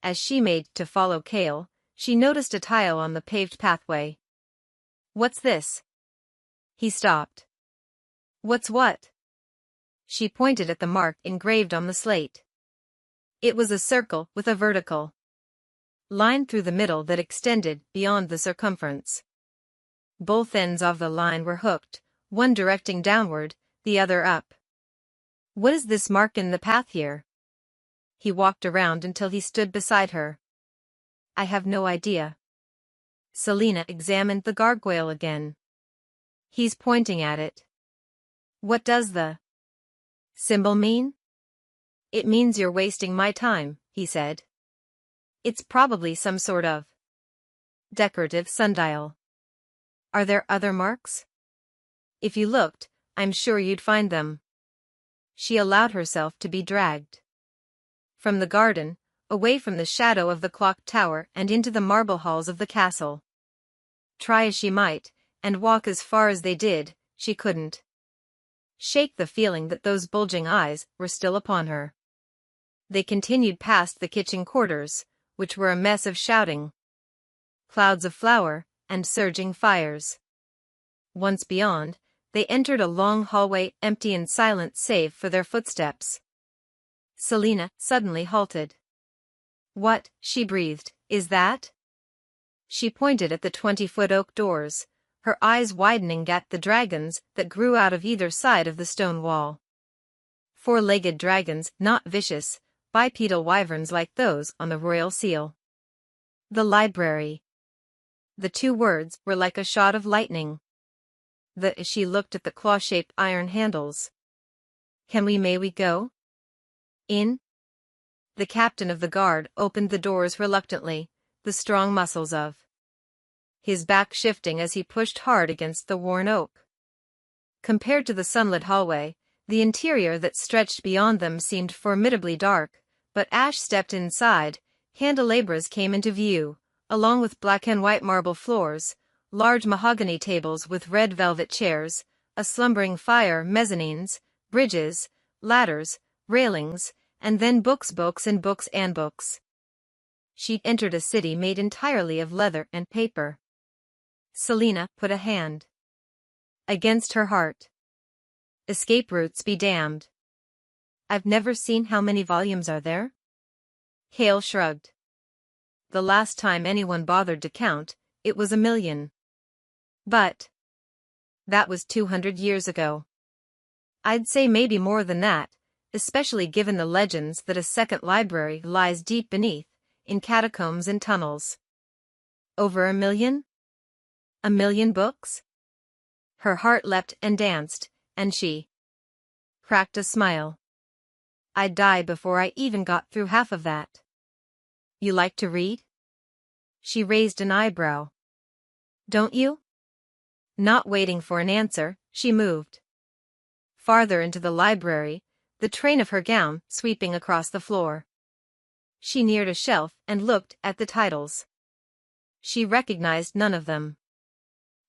As she made to follow Chaol, she noticed a tile on the paved pathway. What's this? He stopped. What's what? She pointed at the mark engraved on the slate. It was a circle with a vertical line through the middle that extended beyond the circumference. Both ends of the line were hooked, one directing downward, the other up. What is this mark in the path here? He walked around until he stood beside her. I have no idea. Celaena examined the gargoyle again. He's pointing at it. What does the symbol mean? It means you're wasting my time, he said. It's probably some sort of decorative sundial. Are there other marks? If you looked, I'm sure you'd find them. She allowed herself to be dragged from the garden, away from the shadow of the clock tower and into the marble halls of the castle. Try as she might, and walk as far as they did, she couldn't shake the feeling that those bulging eyes were still upon her. They continued past the kitchen quarters, which were a mess of shouting, clouds of flour, and surging fires. Once beyond, they entered a long hallway, empty and silent save for their footsteps. Celaena suddenly halted. What, she breathed, is that? She pointed at the 20-foot oak doors, her eyes widening at the dragons that grew out of either side of the stone wall. Four-legged dragons, not vicious, bipedal wyverns like those on the royal seal. The library. The two words were like a shot of lightning. She looked at the claw-shaped iron handles. May we go? In? The captain of the guard opened the doors reluctantly, the strong muscles of his back shifting as he pushed hard against the worn oak. Compared to the sunlit hallway, the interior that stretched beyond them seemed formidably dark, but Ash stepped inside, candelabras came into view, along with black and white marble floors, large mahogany tables with red velvet chairs, a slumbering fire, mezzanines, bridges, ladders, railings, and then books and books. She entered a city made entirely of leather and paper. Celaena put a hand against her heart. Escape routes be damned. I've never seen. How many volumes are there? Hale shrugged. The last time anyone bothered to count, it was 1,000,000. But that was 200 years ago. I'd say maybe more than that, especially given the legends that a second library lies deep beneath, in catacombs and tunnels. Over 1,000,000? 1,000,000 books? Her heart leapt and danced, and she cracked a smile. I'd die before I even got through half of that. You like to read? She raised an eyebrow. Don't you? Not waiting for an answer, she moved farther into the library, the train of her gown sweeping across the floor. She neared a shelf and looked at the titles. She recognized none of them.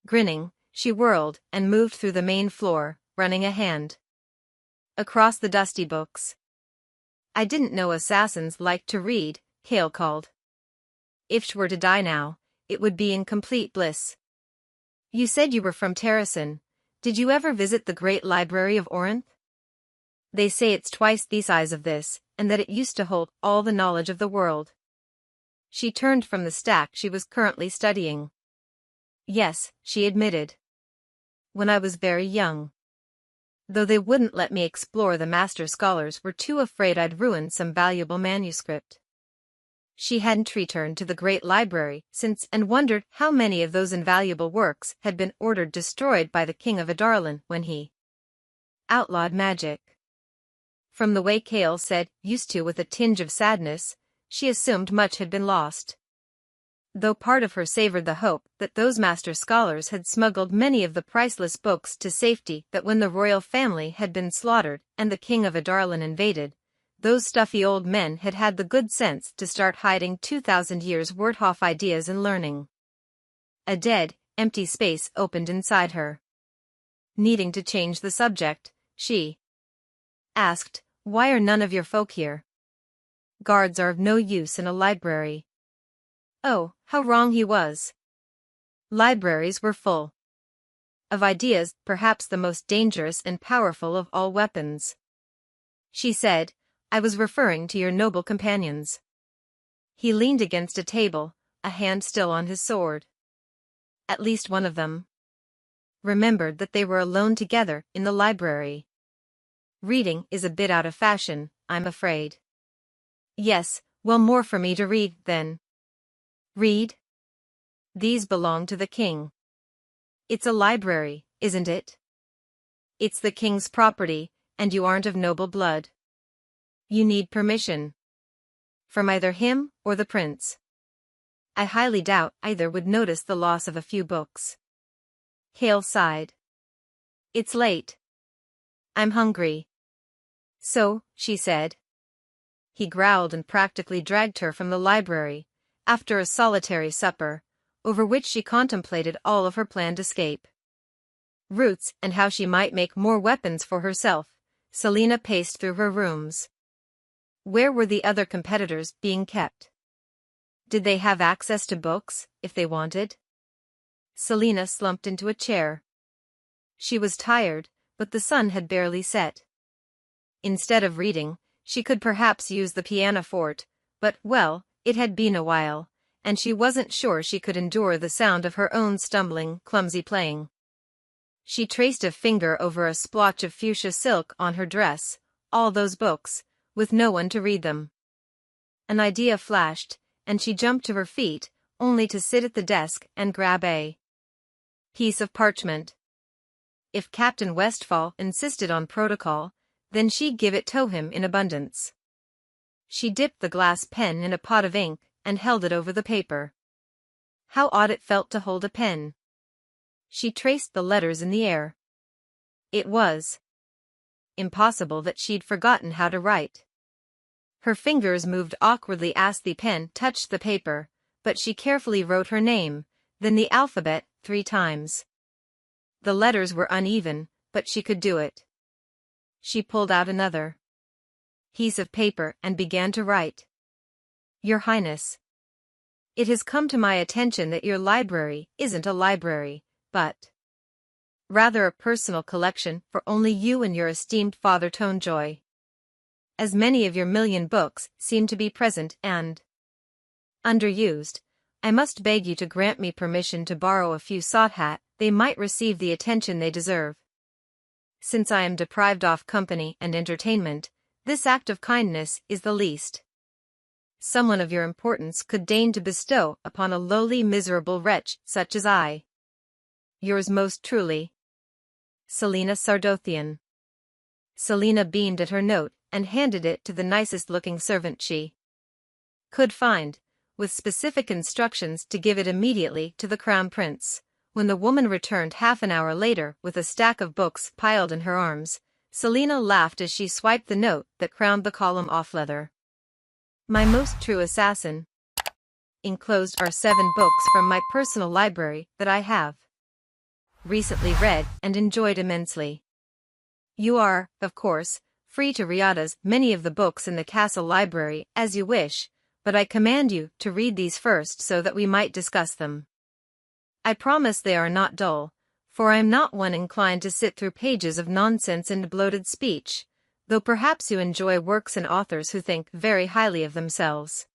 Grinning, she whirled and moved through the main floor, running a hand across the dusty books. I didn't know assassins liked to read, Hale called. If she were to die now, it would be in complete bliss. You said you were from Terrasen. Did you ever visit the Great Library of Orinth? They say it's twice the size of this, and that it used to hold all the knowledge of the world. She turned from the stack she was currently studying. Yes, she admitted. When I was very young. Though they wouldn't let me explore, the master scholars were too afraid I'd ruin some valuable manuscript. She hadn't returned to the Great Library since and wondered how many of those invaluable works had been ordered destroyed by the King of Adarlan when he outlawed magic. From the way Cale said used to with a tinge of sadness, she assumed much had been lost. Though part of her savored the hope that those master scholars had smuggled many of the priceless books to safety, that when the royal family had been slaughtered and the King of Adarlan invaded, those stuffy old men had had the good sense to start hiding 2,000 years' worth of ideas and learning. A dead, empty space opened inside her. Needing to change the subject, she asked, Why are none of your folk here? Guards are of no use in a library. Oh, how wrong he was. Libraries were full of ideas, perhaps the most dangerous and powerful of all weapons. She said, I was referring to your noble companions. He leaned against a table, a hand still on his sword. At least one of them remembered that they were alone together in the library. Reading is a bit out of fashion, I'm afraid. Yes, well, more for me to read, then. Read? These belong to the king. It's a library, isn't it? It's the king's property, and you aren't of noble blood. You need permission. From either him or the prince. I highly doubt either would notice the loss of a few books. Hale sighed. It's late. I'm hungry. So, she said. He growled and practically dragged her from the library, after a solitary supper, over which she contemplated all of her planned escape. Routes and how she might make more weapons for herself. Celaena paced through her rooms. Where were the other competitors being kept? Did they have access to books, if they wanted? Celaena slumped into a chair. She was tired, but the sun had barely set. Instead of reading, she could perhaps use the pianoforte, but, well, it had been a while, and she wasn't sure she could endure the sound of her own stumbling, clumsy playing. She traced a finger over a splotch of fuchsia silk on her dress, all those books, with no one to read them. An idea flashed, and she jumped to her feet, only to sit at the desk and grab a piece of parchment. If Captain Westfall insisted on protocol, then she'd give it to him in abundance. She dipped the glass pen in a pot of ink and held it over the paper. How odd it felt to hold a pen. She traced the letters in the air. It was impossible that she'd forgotten how to write. Her fingers moved awkwardly as the pen touched the paper, but she carefully wrote her name, then the alphabet, 3 times. The letters were uneven, but she could do it. She pulled out another piece of paper and began to write. Your Highness. It has come to my attention that your library isn't a library, but rather a personal collection for only you and your esteemed father Tonejoy. As many of your million books seem to be present and underused, I must beg you to grant me permission to borrow a few that they might receive the attention they deserve. Since I am deprived of company and entertainment, this act of kindness is the least someone of your importance could deign to bestow upon a lowly miserable wretch such as I. Yours most truly, Celaena Sardothien. Celaena beamed at her note and handed it to the nicest-looking servant she could find, with specific instructions to give it immediately to the Crown Prince. When the woman returned half an hour later with a stack of books piled in her arms, Celaena laughed as she swiped the note that crowned the column off leather. My most true assassin. Enclosed are 7 books from my personal library that I have recently read and enjoyed immensely. You are, of course, free to read as many of the books in the castle library as you wish, but I command you to read these first so that we might discuss them. I promise they are not dull, for I am not one inclined to sit through pages of nonsense and bloated speech, though perhaps you enjoy works and authors who think very highly of themselves.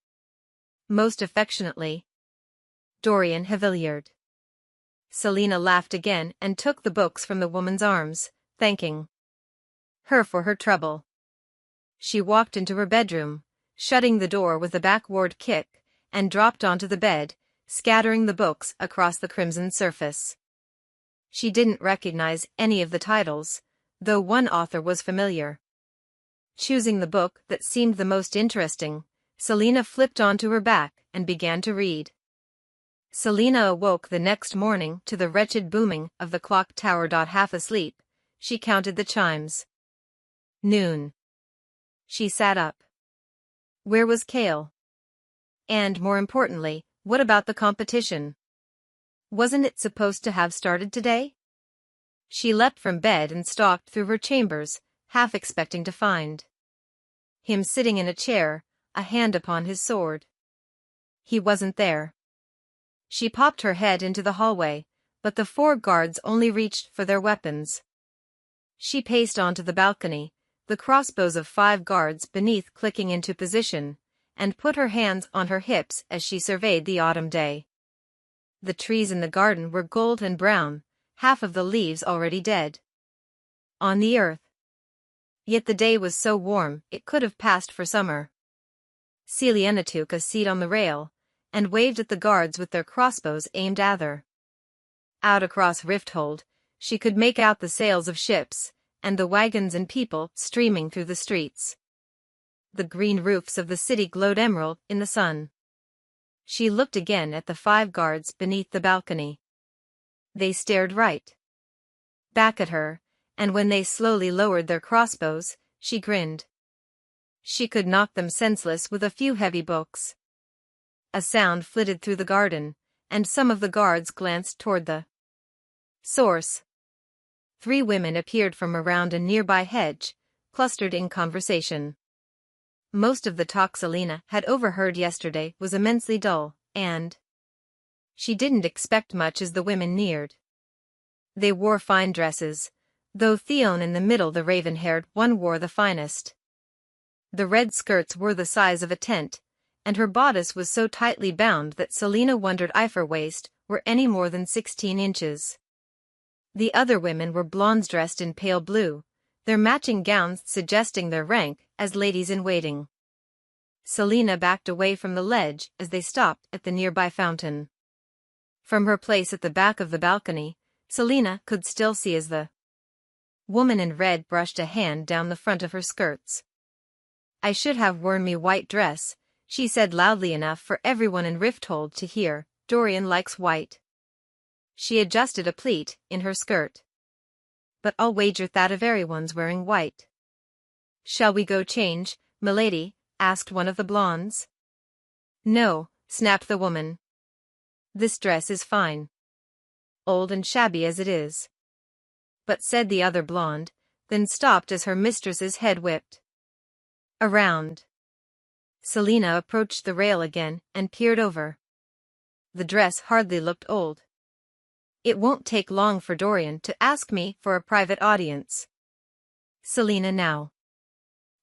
Most affectionately, Dorian Havillard. Celaena laughed again and took the books from the woman's arms, thanking her for her trouble. She walked into her bedroom, shutting the door with a backward kick, and dropped onto the bed, scattering the books across the crimson surface. She didn't recognize any of the titles, though one author was familiar. Choosing the book that seemed the most interesting, Celaena flipped onto her back and began to read. Celaena awoke the next morning to the wretched booming of the clock tower. Half asleep, she counted the chimes. Noon. She sat up. Where was Cale? And more importantly, what about the competition? Wasn't it supposed to have started today? She leapt from bed and stalked through her chambers, half expecting to find him sitting in a chair, a hand upon his sword. He wasn't there. She popped her head into the hallway, but the 4 guards only reached for their weapons. She paced onto the balcony, the crossbows of 5 guards beneath clicking into position, and put her hands on her hips as she surveyed the autumn day. The trees in the garden were gold and brown, half of the leaves already dead on the earth. Yet the day was so warm it could have passed for summer. Celaena took a seat on the rail, and waved at the guards with their crossbows aimed at her. Out across Rifthold, she could make out the sails of ships, and the wagons and people streaming through the streets. The green roofs of the city glowed emerald in the sun. She looked again at the 5 guards beneath the balcony. They stared right back at her, and when they slowly lowered their crossbows, she grinned. She could knock them senseless with a few heavy books. A sound flitted through the garden, and some of the guards glanced toward the source. 3 women appeared from around a nearby hedge, clustered in conversation. Most of the talk Celaena had overheard yesterday was immensely dull, and she didn't expect much as the women neared. They wore fine dresses, though Theon in the middle, the raven-haired one, wore the finest. The red skirts were the size of a tent, and her bodice was so tightly bound that Celaena wondered if her waist were any more than 16 inches. The other women were blondes dressed in pale blue, their matching gowns suggesting their rank as ladies-in-waiting. Celaena backed away from the ledge as they stopped at the nearby fountain. From her place at the back of the balcony, Celaena could still see as the woman in red brushed a hand down the front of her skirts. "I should have worn me white dress," she said loudly enough for everyone in Rifthold to hear. "Dorian likes white." She adjusted a pleat in her skirt. "But I'll wager that everyone's wearing white." "Shall we go change, milady?" asked one of the blondes. "No," snapped the woman. "This dress is fine. Old and shabby as it is." "But," said the other blonde, then stopped as her mistress's head whipped around. Celaena approached the rail again and peered over. The dress hardly looked old. "It won't take long for Dorian to ask me for a private audience." Celaena now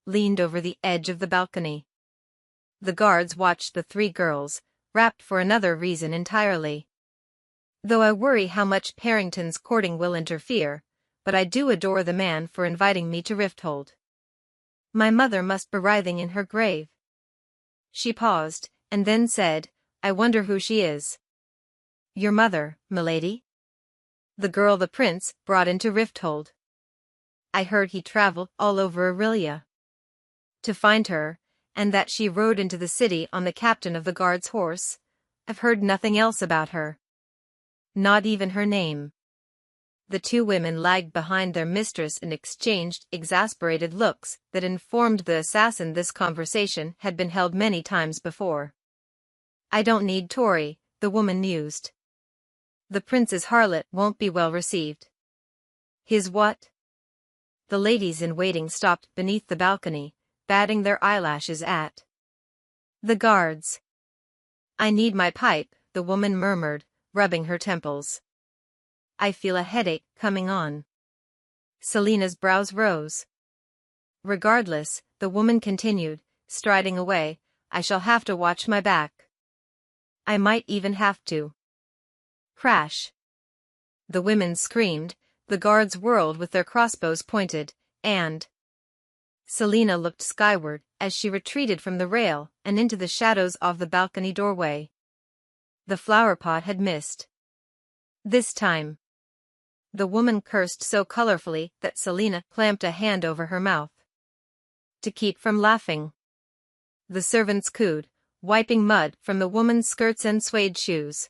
leaned over the edge of the balcony. The guards watched the 3 girls, rapt for another reason entirely. "Though I worry how much Parrington's courting will interfere, but I do adore the man for inviting me to Rifthold. My mother must be writhing in her grave." She paused, and then said, "I wonder who she is." "Your mother, milady. The girl the prince brought into Rifthold. I heard he traveled all over Aurelia to find her, and that she rode into the city on the captain of the guard's horse. I've heard nothing else about her. Not even her name." The 2 women lagged behind their mistress and exchanged exasperated looks that informed the assassin this conversation had been held many times before. "I don't need Tory," the woman mused. "The prince's harlot won't be well received." "His what?" The ladies-in-waiting stopped beneath the balcony, batting their eyelashes at the guards. "I need my pipe," the woman murmured, rubbing her temples. "I feel a headache coming on." Celaena's brows rose. "Regardless," the woman continued, striding away, "I shall have to watch my back. I might even have to." Crash! The women screamed, the guards whirled with their crossbows pointed, and Celaena looked skyward as she retreated from the rail and into the shadows of the balcony doorway. The flower pot had missed. This time. The woman cursed so colorfully that Celaena clamped a hand over her mouth to keep from laughing. The servants cooed, wiping mud from the woman's skirts and suede shoes.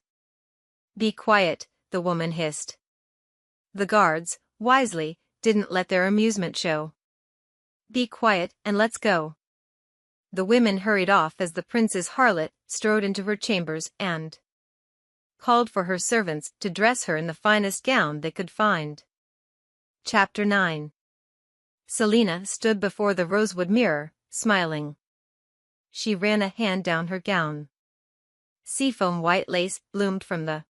"Be quiet," the woman hissed. The guards, wisely, didn't let their amusement show. "Be quiet and let's go." The women hurried off as the prince's harlot strode into her chambers and called for her servants to dress her in the finest gown they could find. Chapter 9. Celaena stood before the rosewood mirror, smiling. She ran a hand down her gown. Seafoam white lace bloomed from the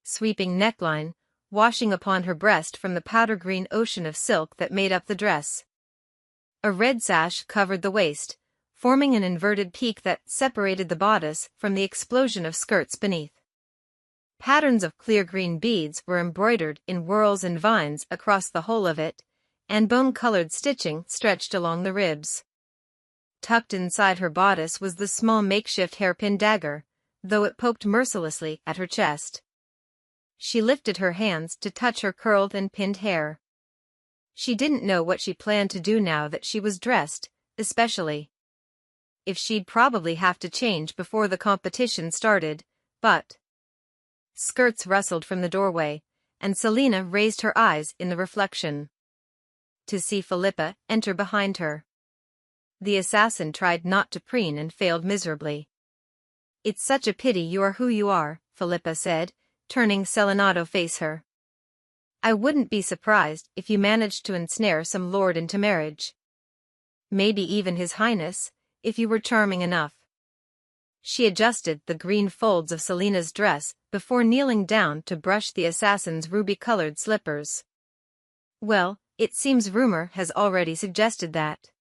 sweeping neckline, washing upon her breast from the powder-green ocean of silk that made up the dress. A red sash covered the waist, forming an inverted peak that separated the bodice from the explosion of skirts beneath. Patterns of clear green beads were embroidered in whorls and vines across the whole of it, and bone-colored stitching stretched along the ribs. Tucked inside her bodice was the small makeshift hairpin dagger, though it poked mercilessly at her chest. She lifted her hands to touch her curled and pinned hair. She didn't know what she planned to do now that she was dressed, especially if she'd probably have to change before the competition started, but skirts rustled from the doorway, and Celaena raised her eyes in the reflection to see Philippa enter behind her. The assassin tried not to preen and failed miserably. "It's such a pity you are who you are," Philippa said, turning Celaena to face her. "I wouldn't be surprised if you managed to ensnare some lord into marriage. Maybe even his highness, if you were charming enough." She adjusted the green folds of Celaena's dress before kneeling down to brush the assassin's ruby-colored slippers. "Well, it seems rumor has already suggested that.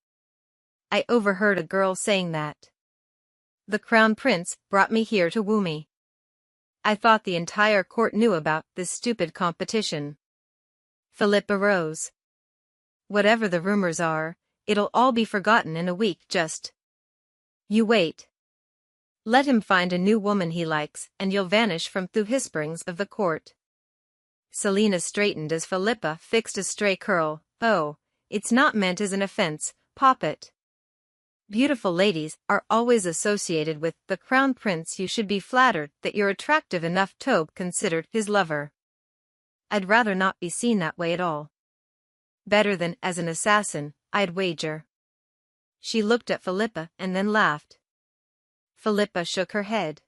I overheard a girl saying that the crown prince brought me here to woo me. I thought the entire court knew about this stupid competition." Philippa rose. "Whatever the rumors are, it'll all be forgotten in a week. Just you wait. Let him find a new woman he likes and you'll vanish from the whisperings of the court." Celaena straightened as Philippa fixed a stray curl. "Oh, it's not meant as an offense, Poppet. Beautiful ladies are always associated with the crown prince. You should be flattered that you're attractive enough to be considered his lover. I'd rather not be seen that way at all. Better than as an assassin, I'd wager." She looked at Philippa and then laughed. Philippa shook her head.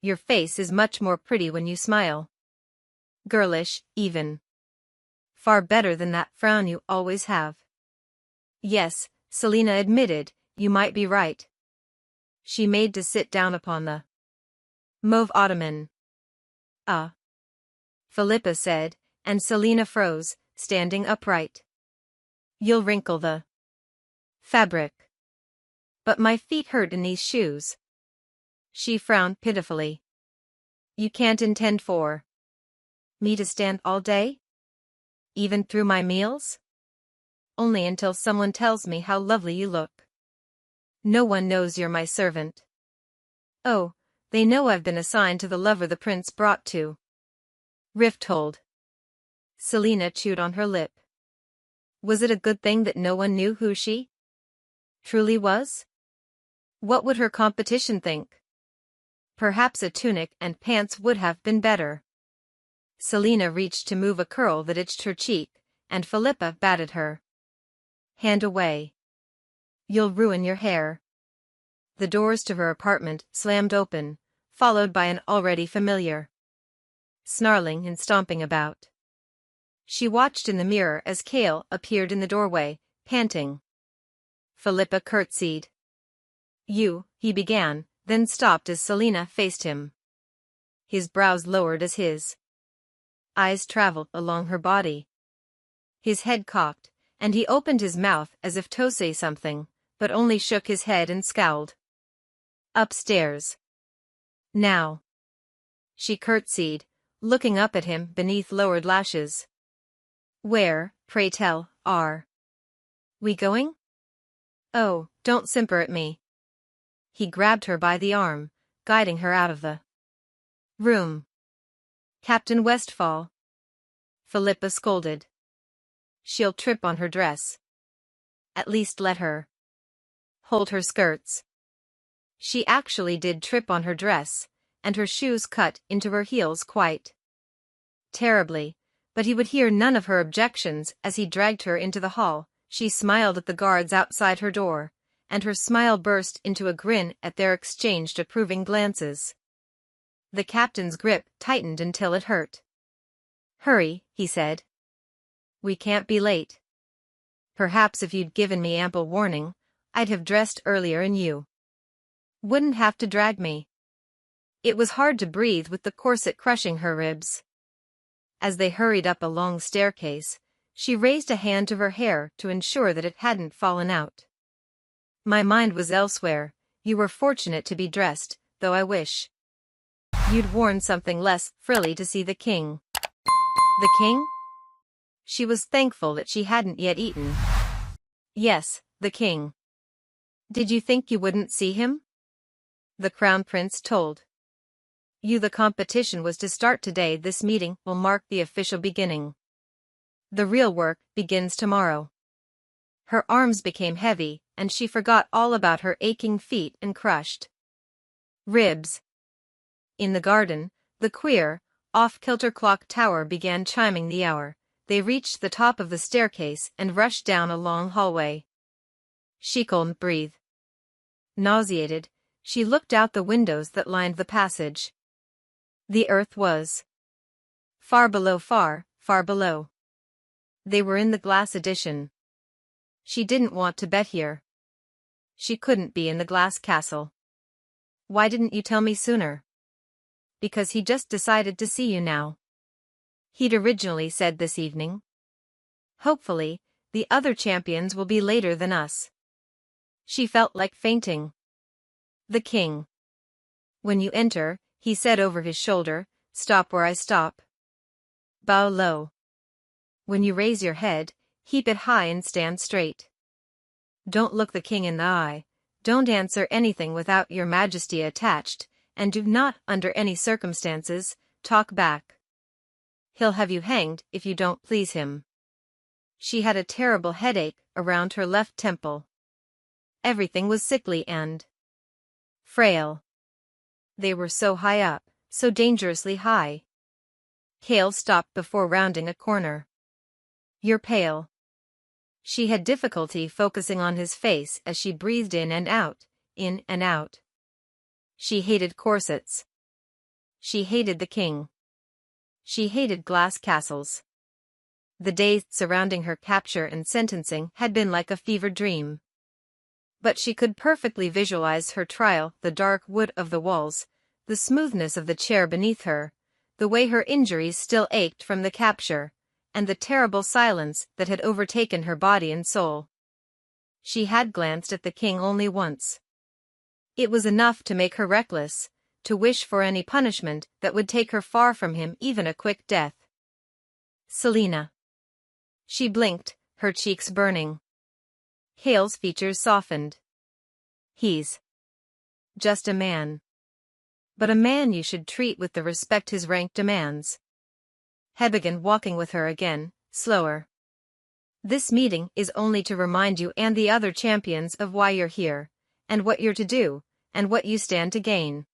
"Your face is much more pretty when you smile. Girlish, even. Far better than that frown you always have." "Yes," Celaena admitted, "you might be right." She made to sit down upon the mauve ottoman. Philippa said, and Celaena froze, standing upright. "You'll wrinkle the fabric. But my feet hurt in these shoes." She frowned pitifully. "You can't intend for me to stand all day? Even through my meals?" "Only until someone tells me how lovely you look. No one knows you're my servant." "Oh, they know I've been assigned to the lover the prince brought to Rifthold." Celaena chewed on her lip. Was it a good thing that no one knew who she truly was? What would her competition think? Perhaps a tunic and pants would have been better. Celaena reached to move a curl that itched her cheek, and Philippa batted her hand away. "You'll ruin your hair." The doors to her apartment slammed open, followed by an already familiar snarling and stomping about. She watched in the mirror as Cale appeared in the doorway, panting. Philippa curtsied. "You," he began, then stopped as Celaena faced him. His brows lowered as his eyes traveled along her body. His head cocked, and he opened his mouth as if to say something, but only shook his head and scowled. "Upstairs. Now." She curtsied, looking up at him beneath lowered lashes. "Where, pray tell, are we going?" "Oh, don't simper at me." He grabbed her by the arm, guiding her out of the room. "Captain Westfall," Philippa scolded. "She'll trip on her dress. At least let her hold her skirts." She actually did trip on her dress, and her shoes cut into her heels quite terribly, but he would hear none of her objections as he dragged her into the hall. She smiled at the guards outside her door, and her smile burst into a grin at their exchanged approving glances. The captain's grip tightened until it hurt. "Hurry," he said. "We can't be late. Perhaps if you'd given me ample warning, I'd have dressed earlier and you wouldn't have to drag me." It was hard to breathe with the corset crushing her ribs. As they hurried up a long staircase, she raised a hand to her hair to ensure that it hadn't fallen out. My mind was elsewhere. You were fortunate to be dressed, though I wish you'd worn something less frilly to see the king. The king? She was thankful that she hadn't yet eaten. Yes, the king. Did you think you wouldn't see him? The crown prince told you the competition was to start today. This meeting will mark the official beginning. The real work begins tomorrow. Her arms became heavy, and she forgot all about her aching feet and crushed ribs. In the garden, the queer, off-kilter clock tower began chiming the hour. They reached the top of the staircase and rushed down a long hallway. She couldn't breathe. Nauseated, she looked out the windows that lined the passage. The earth was far below, far, far below. They were in the glass edition. She didn't want to bet here. She couldn't be in the glass castle. Why didn't you tell me sooner? Because he just decided to see you now. He'd originally said this evening. Hopefully, the other champions will be later than us. She felt like fainting. The king. When you enter, he said over his shoulder, stop where I stop. Bow low. When you raise your head, heap it high and stand straight. Don't look the king in the eye, don't answer anything without your majesty attached, and do not, under any circumstances, talk back. He'll have you hanged if you don't please him. She had a terrible headache around her left temple. Everything was sickly and frail. They were so high up, so dangerously high. Cale stopped before rounding a corner. You're pale. She had difficulty focusing on his face as she breathed in and out, in and out. She hated corsets. She hated the king. She hated glass castles. The days surrounding her capture and sentencing had been like a fever dream. But she could perfectly visualize her trial, the dark wood of the walls, the smoothness of the chair beneath her, the way her injuries still ached from the capture, and the terrible silence that had overtaken her body and soul. She had glanced at the king only once. It was enough to make her reckless, to wish for any punishment that would take her far from him, even a quick death. Celaena. She blinked, her cheeks burning. Cale's features softened. He's just a man. But a man you should treat with the respect his rank demands. He began walking with her again, slower. This meeting is only to remind you and the other champions of why you're here, and what you're to do, and what you stand to gain.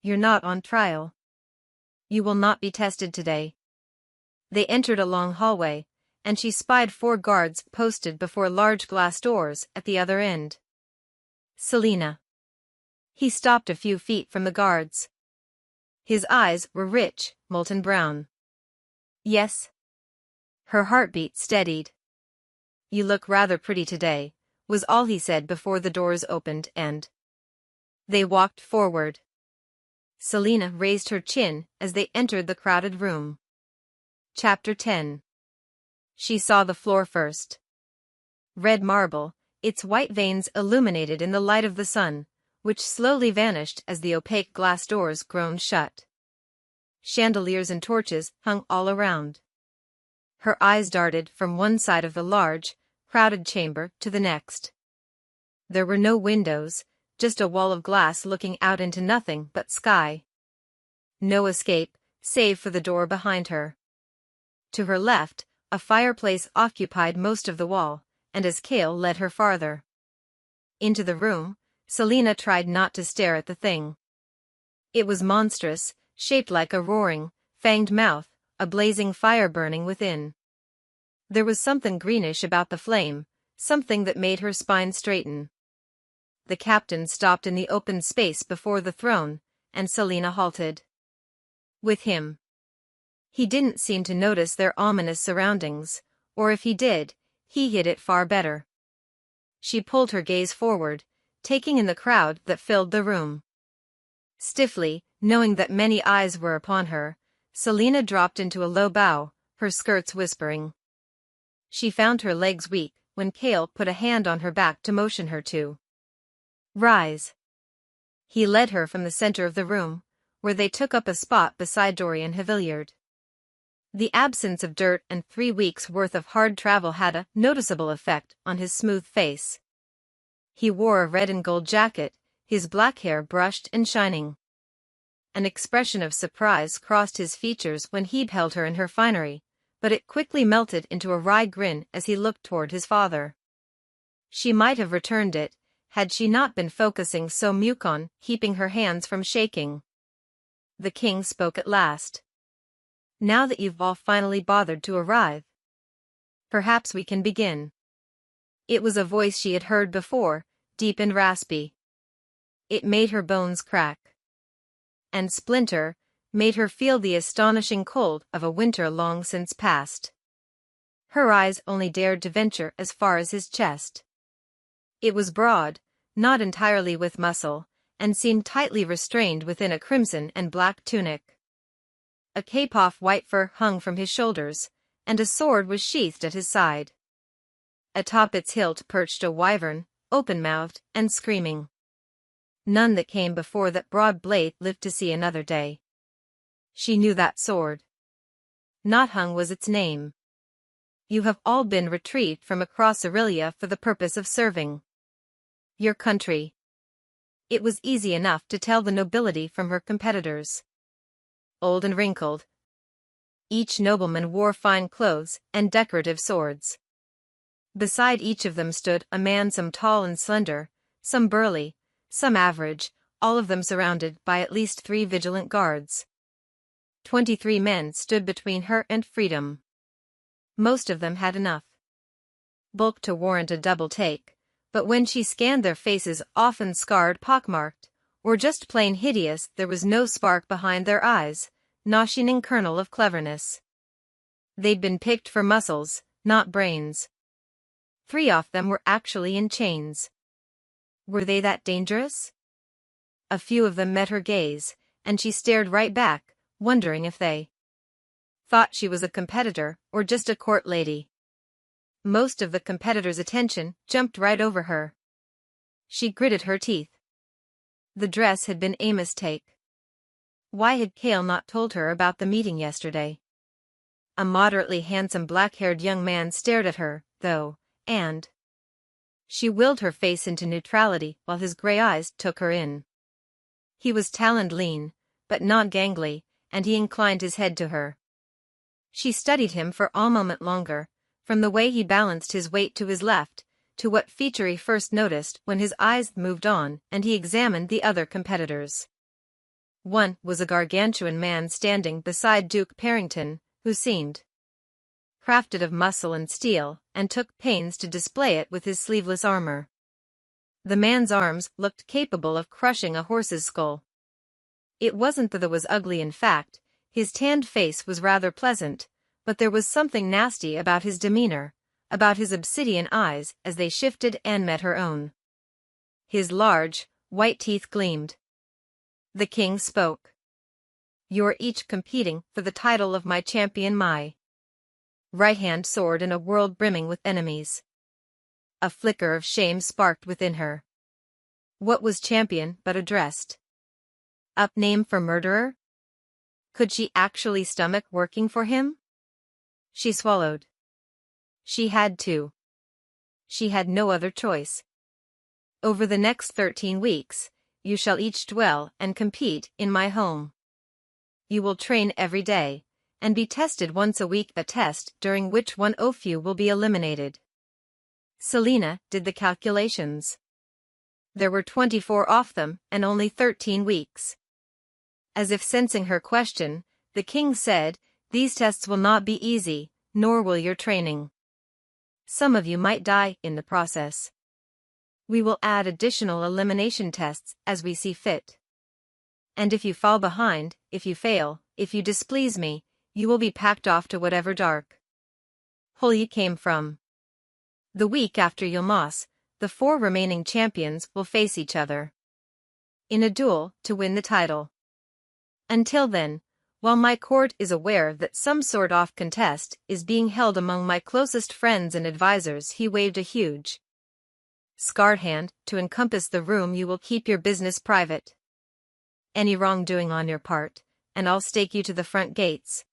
You're not on trial. You will not be tested today. They entered a long hallway, and she spied 4 guards posted before large glass doors at the other end. Celaena. He stopped a few feet from the guards. His eyes were rich, molten brown. Yes? Her heartbeat steadied. You look rather pretty today, was all he said before the doors opened and they walked forward. Celaena raised her chin as they entered the crowded room. Chapter 10. She saw the floor first. Red marble, its white veins illuminated in the light of the sun, which slowly vanished as the opaque glass doors groaned shut. Chandeliers and torches hung all around. Her eyes darted from one side of the large, crowded chamber to the next. There were no windows, just a wall of glass looking out into nothing but sky. No escape, save for the door behind her. To her left, a fireplace occupied most of the wall, and as Cale led her farther into the room, Celaena tried not to stare at the thing. It was monstrous, shaped like a roaring, fanged mouth, a blazing fire burning within. There was something greenish about the flame, something that made her spine straighten. The captain stopped in the open space before the throne, and Celaena halted with him. He didn't seem to notice their ominous surroundings, or if he did, he hid it far better. She pulled her gaze forward, taking in the crowd that filled the room. Stiffly, knowing that many eyes were upon her, Celaena dropped into a low bow, her skirts whispering. She found her legs weak, when Cale put a hand on her back to motion her to rise. He led her from the center of the room, where they took up a spot beside Dorian Havillard. The absence of dirt and 3 weeks' worth of hard travel had a noticeable effect on his smooth face. He wore a red and gold jacket, his black hair brushed and shining. An expression of surprise crossed his features when he beheld her in her finery, but it quickly melted into a wry grin as he looked toward his father. She might have returned it, had she not been focusing so on keeping her hands from shaking. The king spoke at last. "Now that you've all finally bothered to arrive, perhaps we can begin." It was a voice she had heard before, deep and raspy. It made her bones crack and splinter, made her feel the astonishing cold of a winter long since past. Her eyes only dared to venture as far as his chest. It was broad, not entirely with muscle, and seemed tightly restrained within a crimson and black tunic. A cape of white fur hung from his shoulders, and a sword was sheathed at his side. Atop its hilt perched a wyvern, open-mouthed and screaming. None that came before that broad blade lived to see another day. She knew that sword. Not hung was its name. You have all been retrieved from across Aurelia for the purpose of serving your country. It was easy enough to tell the nobility from her competitors. Old and wrinkled, each nobleman wore fine clothes and decorative swords. Beside each of them stood a man, some tall and slender, some burly, some average, all of them surrounded by at least 3 vigilant guards. 23 men stood between her and freedom. Most of them had enough bulk to warrant a double take, but when she scanned their faces, often scarred, pockmarked, or just plain hideous, there was no spark behind their eyes, no shining kernel of cleverness. They'd been picked for muscles, not brains. 3 of them were actually in chains. Were they that dangerous? A few of them met her gaze, and she stared right back, wondering if they thought she was a competitor or just a court lady. Most of the competitors' attention jumped right over her. She gritted her teeth. The dress had been a mistake. Why had Cale not told her about the meeting yesterday? A moderately handsome black-haired young man stared at her, though, and she willed her face into neutrality while his gray eyes took her in. He was taloned, lean, but not gangly, and he inclined his head to her. She studied him for a moment longer, from the way he balanced his weight to his left, to what feature he first noticed when his eyes moved on and he examined the other competitors. One was a gargantuan man standing beside Duke Parrington, who seemed crafted of muscle and steel, and took pains to display it with his sleeveless armor. The man's arms looked capable of crushing a horse's skull. It wasn't that it was ugly. In fact, his tanned face was rather pleasant, but there was something nasty about his demeanor, about his obsidian eyes as they shifted and met her own. His large, white teeth gleamed. The king spoke. "You're each competing for the title of my champion, my right-hand sword in a world brimming with enemies." A flicker of shame sparked within her. What was champion but a dressed-up name for murderer? Could she actually stomach working for him? She swallowed. She had to. She had no other choice. "Over the next 13 weeks, you shall each dwell and compete in my home. You will train every day, and be tested once a week, a test during which one of you will be eliminated." Celaena did the calculations. There were 24 of them, and only 13 weeks. As if sensing her question, the king said, "These tests will not be easy, nor will your training. Some of you might die in the process. We will add additional elimination tests as we see fit. And if you fall behind, if you fail, if you displease me, you will be packed off to whatever dark hole you came from. The week after Maas, the 4 remaining champions will face each other in a duel to win the title. Until then, While my court is aware that some sort of contest is being held among my closest friends and advisors, he waved a huge scarred hand to encompass the room. You will keep your business private. Any wrongdoing on your part, and I'll stake you to the front gates.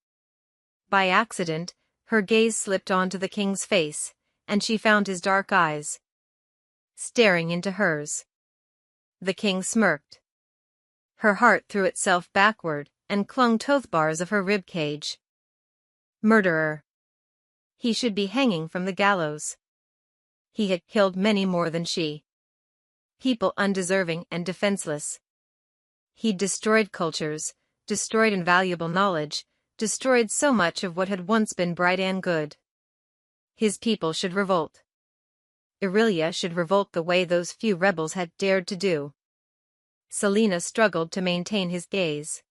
By accident, her gaze slipped onto the king's face, and she found his dark eyes staring into hers. The king smirked. Her heart threw itself backward and clung to the bars of her rib cage. Murderer. He should be hanging from the gallows. He had killed many more than she. People undeserving and defenseless. He'd destroyed cultures, destroyed invaluable knowledge, destroyed so much of what had once been bright and good. His people should revolt. Aurelia should revolt the way those few rebels had dared to do. Celaena struggled to maintain his gaze.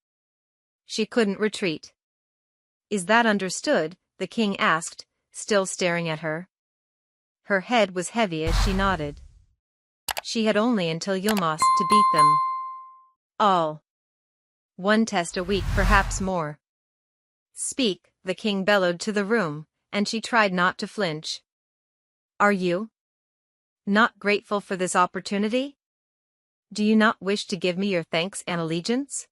She couldn't retreat. Is that understood? The king asked, still staring at her. Her head was heavy as she nodded. She had only until Maas to beat them all. One test a week, perhaps more. Speak, the king bellowed to the room, and she tried not to flinch. Are you not grateful for this opportunity? Do you not wish to give me your thanks and allegiance?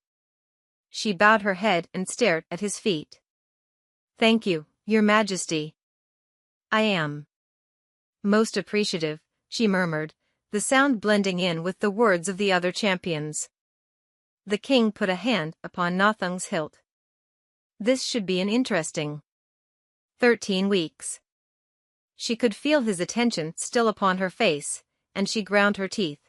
She bowed her head and stared at his feet. Thank you, Your Majesty. I am most appreciative, she murmured, the sound blending in with the words of the other champions. The king put a hand upon Nothung's hilt. This should be an interesting 13 weeks. She could feel his attention still upon her face, and she ground her teeth.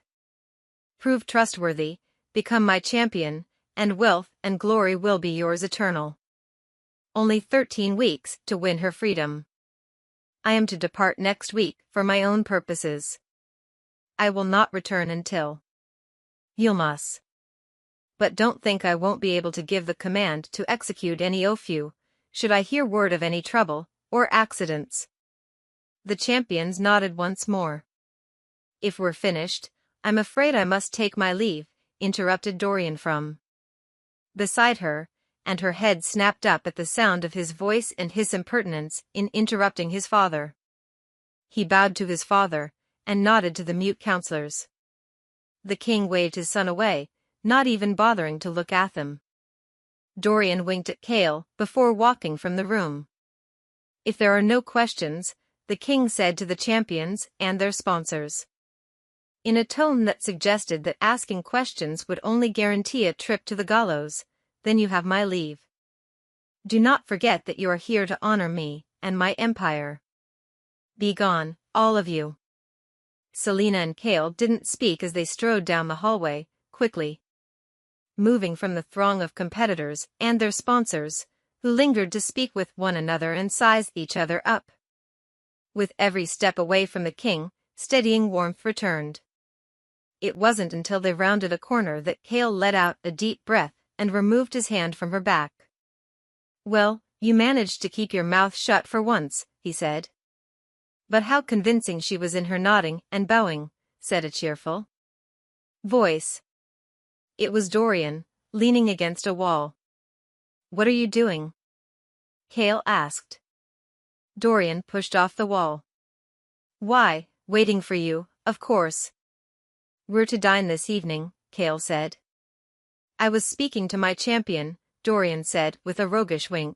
Prove trustworthy, become my champion, and wealth and glory will be yours eternal. Only 13 weeks to win her freedom. I am to depart next week for my own purposes. I will not return until Maas. But don't think I won't be able to give the command to execute any Ophu, should I hear word of any trouble or accidents. The champions nodded once more. If we're finished, I'm afraid I must take my leave, interrupted Dorian from beside her, and her head snapped up at the sound of his voice and his impertinence in interrupting his father. He bowed to his father, and nodded to the mute counselors. The king waved his son away, not even bothering to look at them. Dorian winked at Cale before walking from the room. If there are no questions, the king said to the champions and their sponsors, in a tone that suggested that asking questions would only guarantee a trip to the gallows, then you have my leave. Do not forget that you are here to honor me and my empire. Be gone, all of you. Celaena and Cale didn't speak as they strode down the hallway, quickly moving from the throng of competitors and their sponsors, who lingered to speak with one another and size each other up. With every step away from the king, steadying warmth returned. It wasn't until they rounded a corner that Cale let out a deep breath and removed his hand from her back. Well, you managed to keep your mouth shut for once, he said. But how convincing she was in her nodding and bowing, said a cheerful voice. It was Dorian, leaning against a wall. What are you doing? Cale asked. Dorian pushed off the wall. Why, waiting for you, of course. We're to dine this evening, Cale said. I was speaking to my champion, Dorian said with a roguish wink.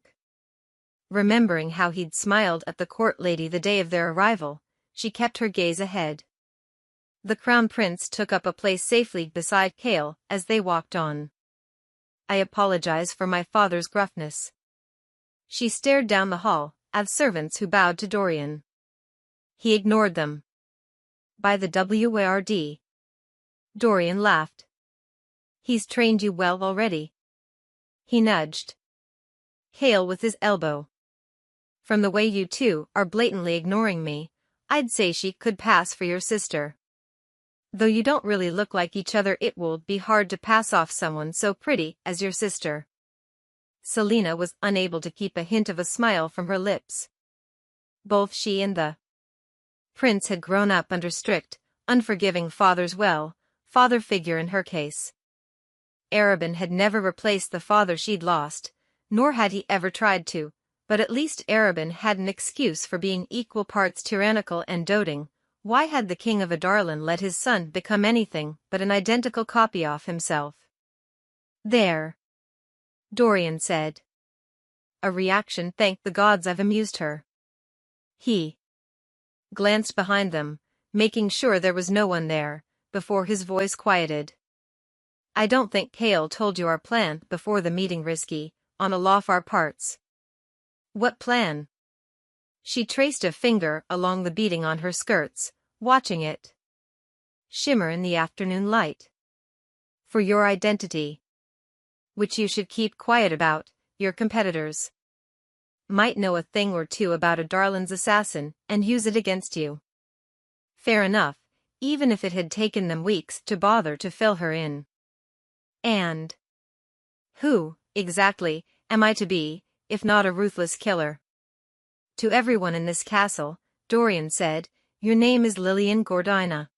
Remembering how he'd smiled at the court lady the day of their arrival, she kept her gaze ahead. The crown prince took up a place safely beside Cale as they walked on. I apologize for my father's gruffness. She stared down the hall at servants who bowed to Dorian. He ignored them. By the Ward. Dorian laughed. He's trained you well already. He nudged Cale with his elbow. From the way you two are blatantly ignoring me, I'd say she could pass for your sister. Though you don't really look like each other, it will be hard to pass off someone so pretty as your sister. Celaena was unable to keep a hint of a smile from her lips. Both she and the prince had grown up under strict, unforgiving fathers. Father figure in her case. Arabin had never replaced the father she'd lost, nor had he ever tried to, but at least Arobin had an excuse for being equal parts tyrannical and doting. Why had the king of Adarlan let his son become anything but an identical copy of himself? There, Dorian said. A reaction. Thank the gods I've amused her. He glanced behind them, making sure there was no one there, before his voice quieted. I don't think Kale told you our plan before the meeting. Risky, on a law of our parts. What plan? She traced a finger along the beading on her skirts, watching it shimmer in the afternoon light. For your identity, which you should keep quiet about. Your competitors might know a thing or two about Adarlan's assassin and use it against you. Fair enough, even if it had taken them weeks to bother to fill her in. And who, exactly, am I to be, if not a ruthless killer? To everyone in this castle, Dorian said, your name is Lilian Gordina.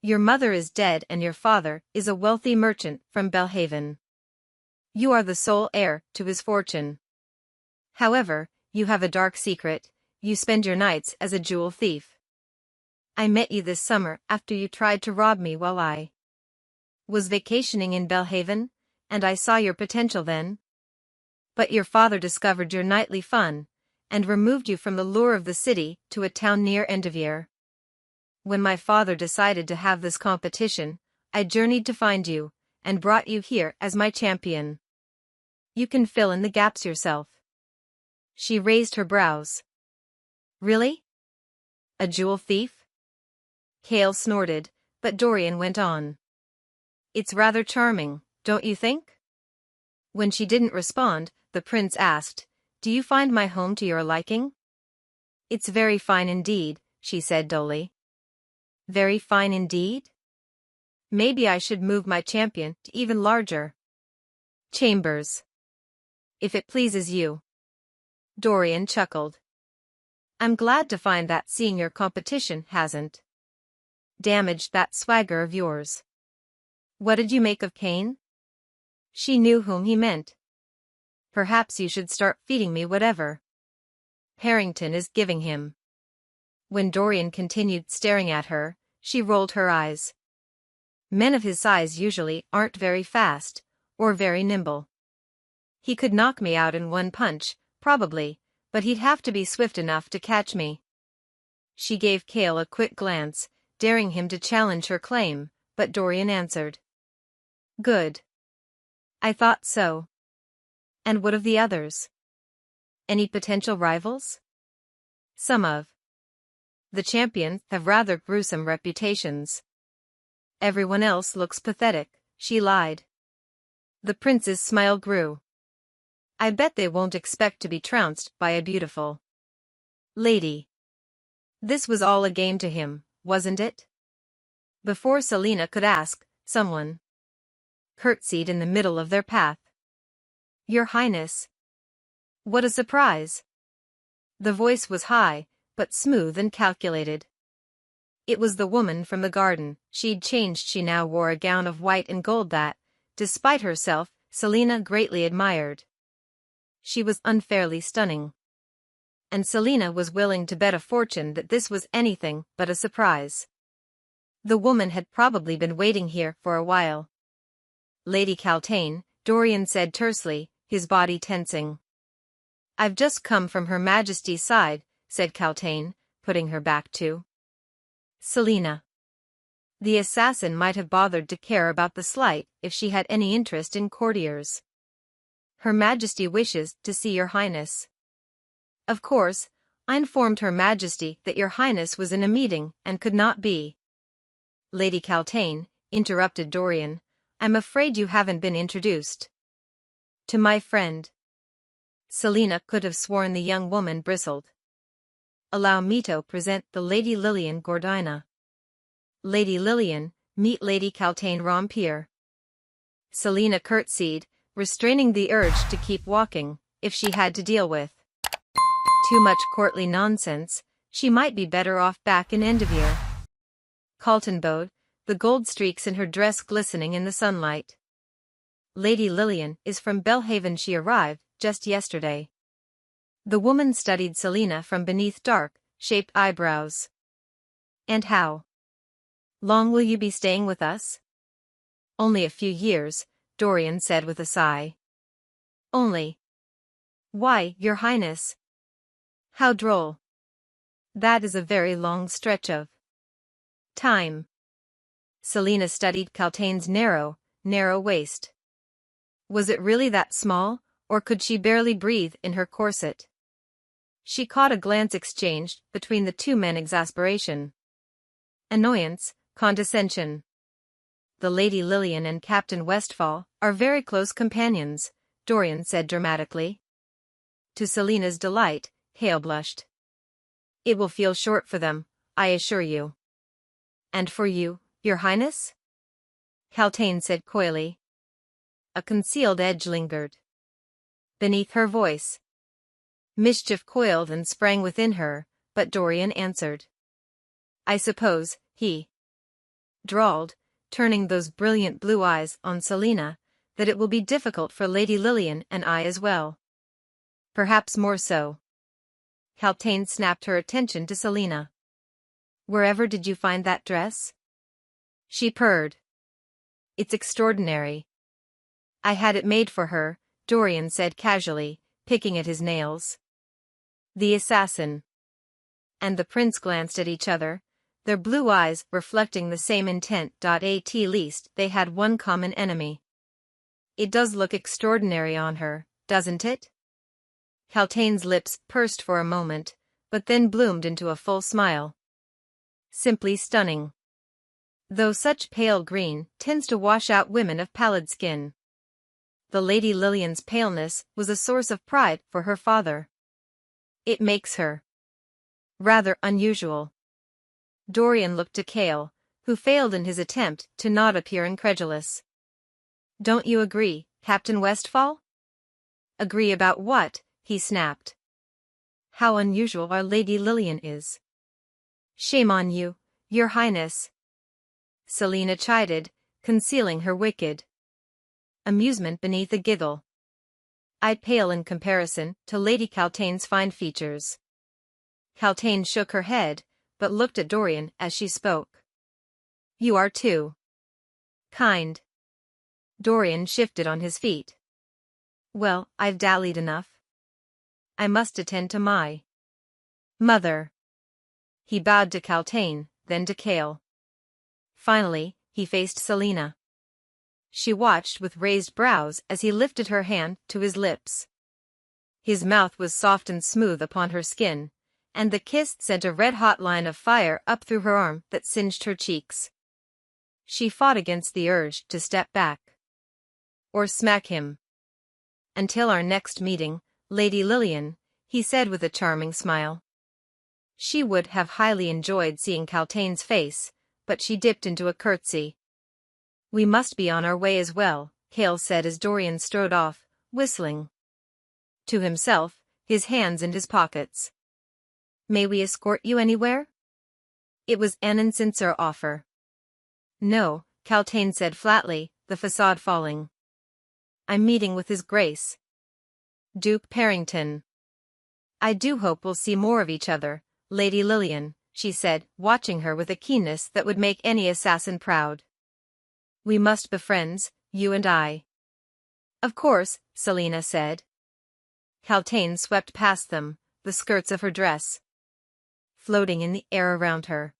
Your mother is dead and your father is a wealthy merchant from Belhaven. You are the sole heir to his fortune. However, you have a dark secret. You spend your nights as a jewel thief. I met you this summer after you tried to rob me while I was vacationing in Belhaven, and I saw your potential then. But your father discovered your nightly fun, and removed you from the lure of the city to a town near Endevier. When my father decided to have this competition, I journeyed to find you, and brought you here as my champion. You can fill in the gaps yourself. She raised her brows. Really? A jewel thief? Kale snorted, but Dorian went on. It's rather charming, don't you think? When she didn't respond, the prince asked, do you find my home to your liking? It's very fine indeed, she said dully. Very fine indeed? Maybe I should move my champion to even larger chambers. If it pleases you. Dorian chuckled. I'm glad to find that seeing your competition hasn't damaged that swagger of yours. What did you make of Kane? She knew whom he meant. Perhaps you should start feeding me whatever Harrington is giving him. When Dorian continued staring at her, she rolled her eyes. Men of his size usually aren't very fast, or very nimble. He could knock me out in one punch, probably, but he'd have to be swift enough to catch me. She gave Kale a quick glance, daring him to challenge her claim, but Dorian answered. Good. I thought so. And what of the others? Any potential rivals? Some of the champions have rather gruesome reputations. Everyone else looks pathetic, she lied. The prince's smile grew. I bet they won't expect to be trounced by a beautiful lady. This was all a game to him, wasn't it? Before Celaena could ask, someone curtsied in the middle of their path. Your Highness. What a surprise. The voice was high, but smooth and calculated. It was the woman from the garden. She'd changed. She now wore a gown of white and gold that, despite herself, Celaena greatly admired. She was unfairly stunning. And Celaena was willing to bet a fortune that this was anything but a surprise. The woman had probably been waiting here for a while. Lady Celaena, Dorian said tersely, his body tensing. I've just come from Her Majesty's side, said Celaena, putting her back to Celaena. The assassin might have bothered to care about the slight if she had any interest in courtiers. Her Majesty wishes to see your Highness. Of course, I informed Her Majesty that your Highness was in a meeting and could not be. Lady Celaena, interrupted Dorian, I'm afraid you haven't been introduced to my friend. Celaena could have sworn the young woman bristled. Allow me to present the Lady Lilian Gordina. Lady Lilian, meet Lady Celaena Rompier. Celaena curtsied, restraining the urge to keep walking, if she had to deal with too much courtly nonsense, she might be better off back in Endevier. Calton bowed, the gold streaks in her dress glistening in the sunlight. Lady Lilian is from Belhaven. She arrived just yesterday. The woman studied Celaena from beneath dark-shaped eyebrows. And how long will you be staying with us? Only a few years, Dorian said with a sigh. Only? Why, Your Highness? How droll. That is a very long stretch of time. Celaena studied Celaena's narrow waist. Was it really that small, or could she barely breathe in her corset? She caught a glance exchanged between the two men: exasperation, annoyance, condescension. The Lady Lillian and Captain Westfall are very close companions, Dorian said dramatically. To Celaena's delight, Cale blushed. It will feel short for them, I assure you. And for you, Your Highness? Celaena said coyly. A concealed edge lingered beneath her voice. Mischief coiled and sprang within her, but Dorian answered. I suppose, he drawled, turning those brilliant blue eyes on Celaena, that it will be difficult for Lady Lillian and I as well. Perhaps more so. Celaena snapped her attention to Celaena. Wherever did you find that dress? She purred. It's extraordinary. I had it made for her, Dorian said casually, picking at his nails. The assassin and the prince glanced at each other, their blue eyes reflecting the same intent. At least they had one common enemy. It does look extraordinary on her, doesn't it? Celaena's lips pursed for a moment, but then bloomed into a full smile. Simply stunning. Though such pale green tends to wash out women of pallid skin. The Lady Lillian's paleness was a source of pride for her father. It makes her rather unusual. Dorian looked to Cale, who failed in his attempt to not appear incredulous. Don't you agree, Captain Westfall? Agree about what? He snapped. How unusual our Lady Lillian is. Shame on you, Your Highness. Celaena chided, concealing her wicked amusement beneath a giggle. I pale in comparison to Lady Celaena's fine features. Celaena shook her head, but looked at Dorian as she spoke. You are too kind. Dorian shifted on his feet. Well, I've dallied enough. I must attend to my mother. He bowed to Celaena, then to Cale. Finally, he faced Celaena. She watched with raised brows as he lifted her hand to his lips. His mouth was soft and smooth upon her skin, and the kiss sent a red-hot line of fire up through her arm that singed her cheeks. She fought against the urge to step back or smack him. Until our next meeting, Lady Lillian, he said with a charming smile. She would have highly enjoyed seeing Celaena's face, but she dipped into a curtsy. We must be on our way as well, Cale said as Dorian strode off, whistling to himself, his hands in his pockets. May we escort you anywhere? It was an insincere offer. No, Celaena said flatly, the facade falling. I'm meeting with His Grace Duke Parrington. I do hope we'll see more of each other, Lady Lillian, she said, watching her with a keenness that would make any assassin proud. We must be friends, you and I. Of course, Celaena said. Celaena swept past them, the skirts of her dress floating in the air around her.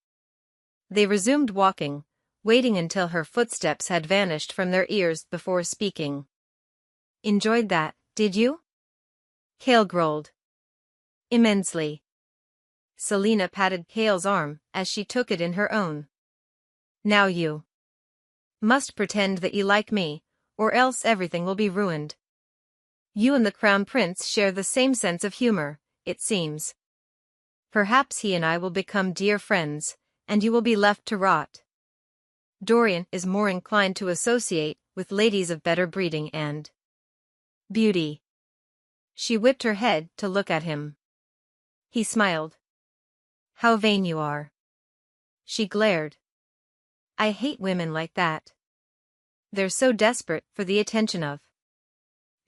They resumed walking, waiting until her footsteps had vanished from their ears before speaking. Enjoyed that, did you? Cale growled. Immensely. Celaena patted Cale's arm as she took it in her own. Now you must pretend that you like me, or else everything will be ruined. You and the Crown Prince share the same sense of humor, it seems. Perhaps he and I will become dear friends, and you will be left to rot. Dorian is more inclined to associate with ladies of better breeding and beauty. She whipped her head to look at him. He smiled. How vain you are. She glared. I hate women like that. They're so desperate for the attention of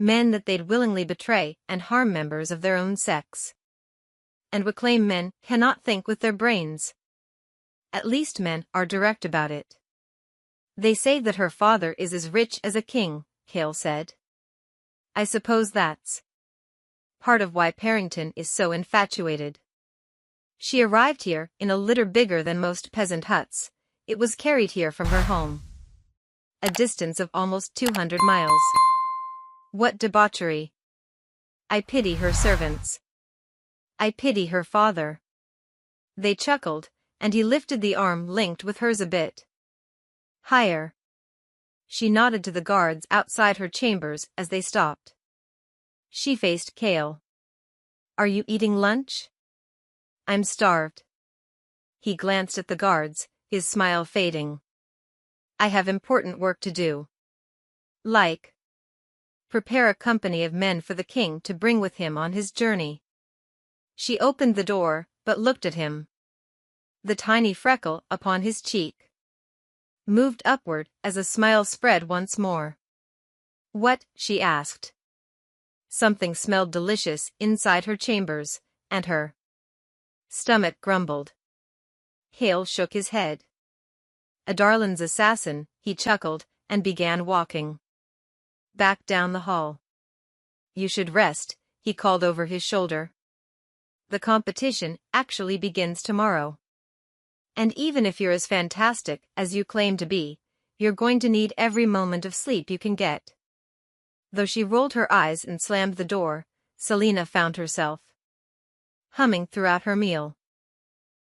Men that they'd willingly betray and harm members of their own sex. And would claim men cannot think with their brains. At least men are direct about it. They say that her father is as rich as a king, Hale said. I suppose that's part of why Parrington is so infatuated. She arrived here in a litter bigger than most peasant huts. It was carried here from her home. A distance of almost 200 miles. What debauchery. I pity her servants. I pity her father. They chuckled, and he lifted the arm linked with hers a bit higher. She nodded to the guards outside her chambers as they stopped. She faced Cale. Are you eating lunch? I'm starved. He glanced at the guards, his smile fading. I have important work to do. Like prepare a company of men for the king to bring with him on his journey. She opened the door, but looked at him. The tiny freckle upon his cheek moved upward as a smile spread once more. What? She asked. Something smelled delicious inside her chambers, and her stomach grumbled. Hale shook his head. A Darlan's assassin, he chuckled, and began walking back down the hall. You should rest, he called over his shoulder. The competition actually begins tomorrow. And even if you're as fantastic as you claim to be, you're going to need every moment of sleep you can get. Though she rolled her eyes and slammed the door, Celaena found herself humming throughout her meal.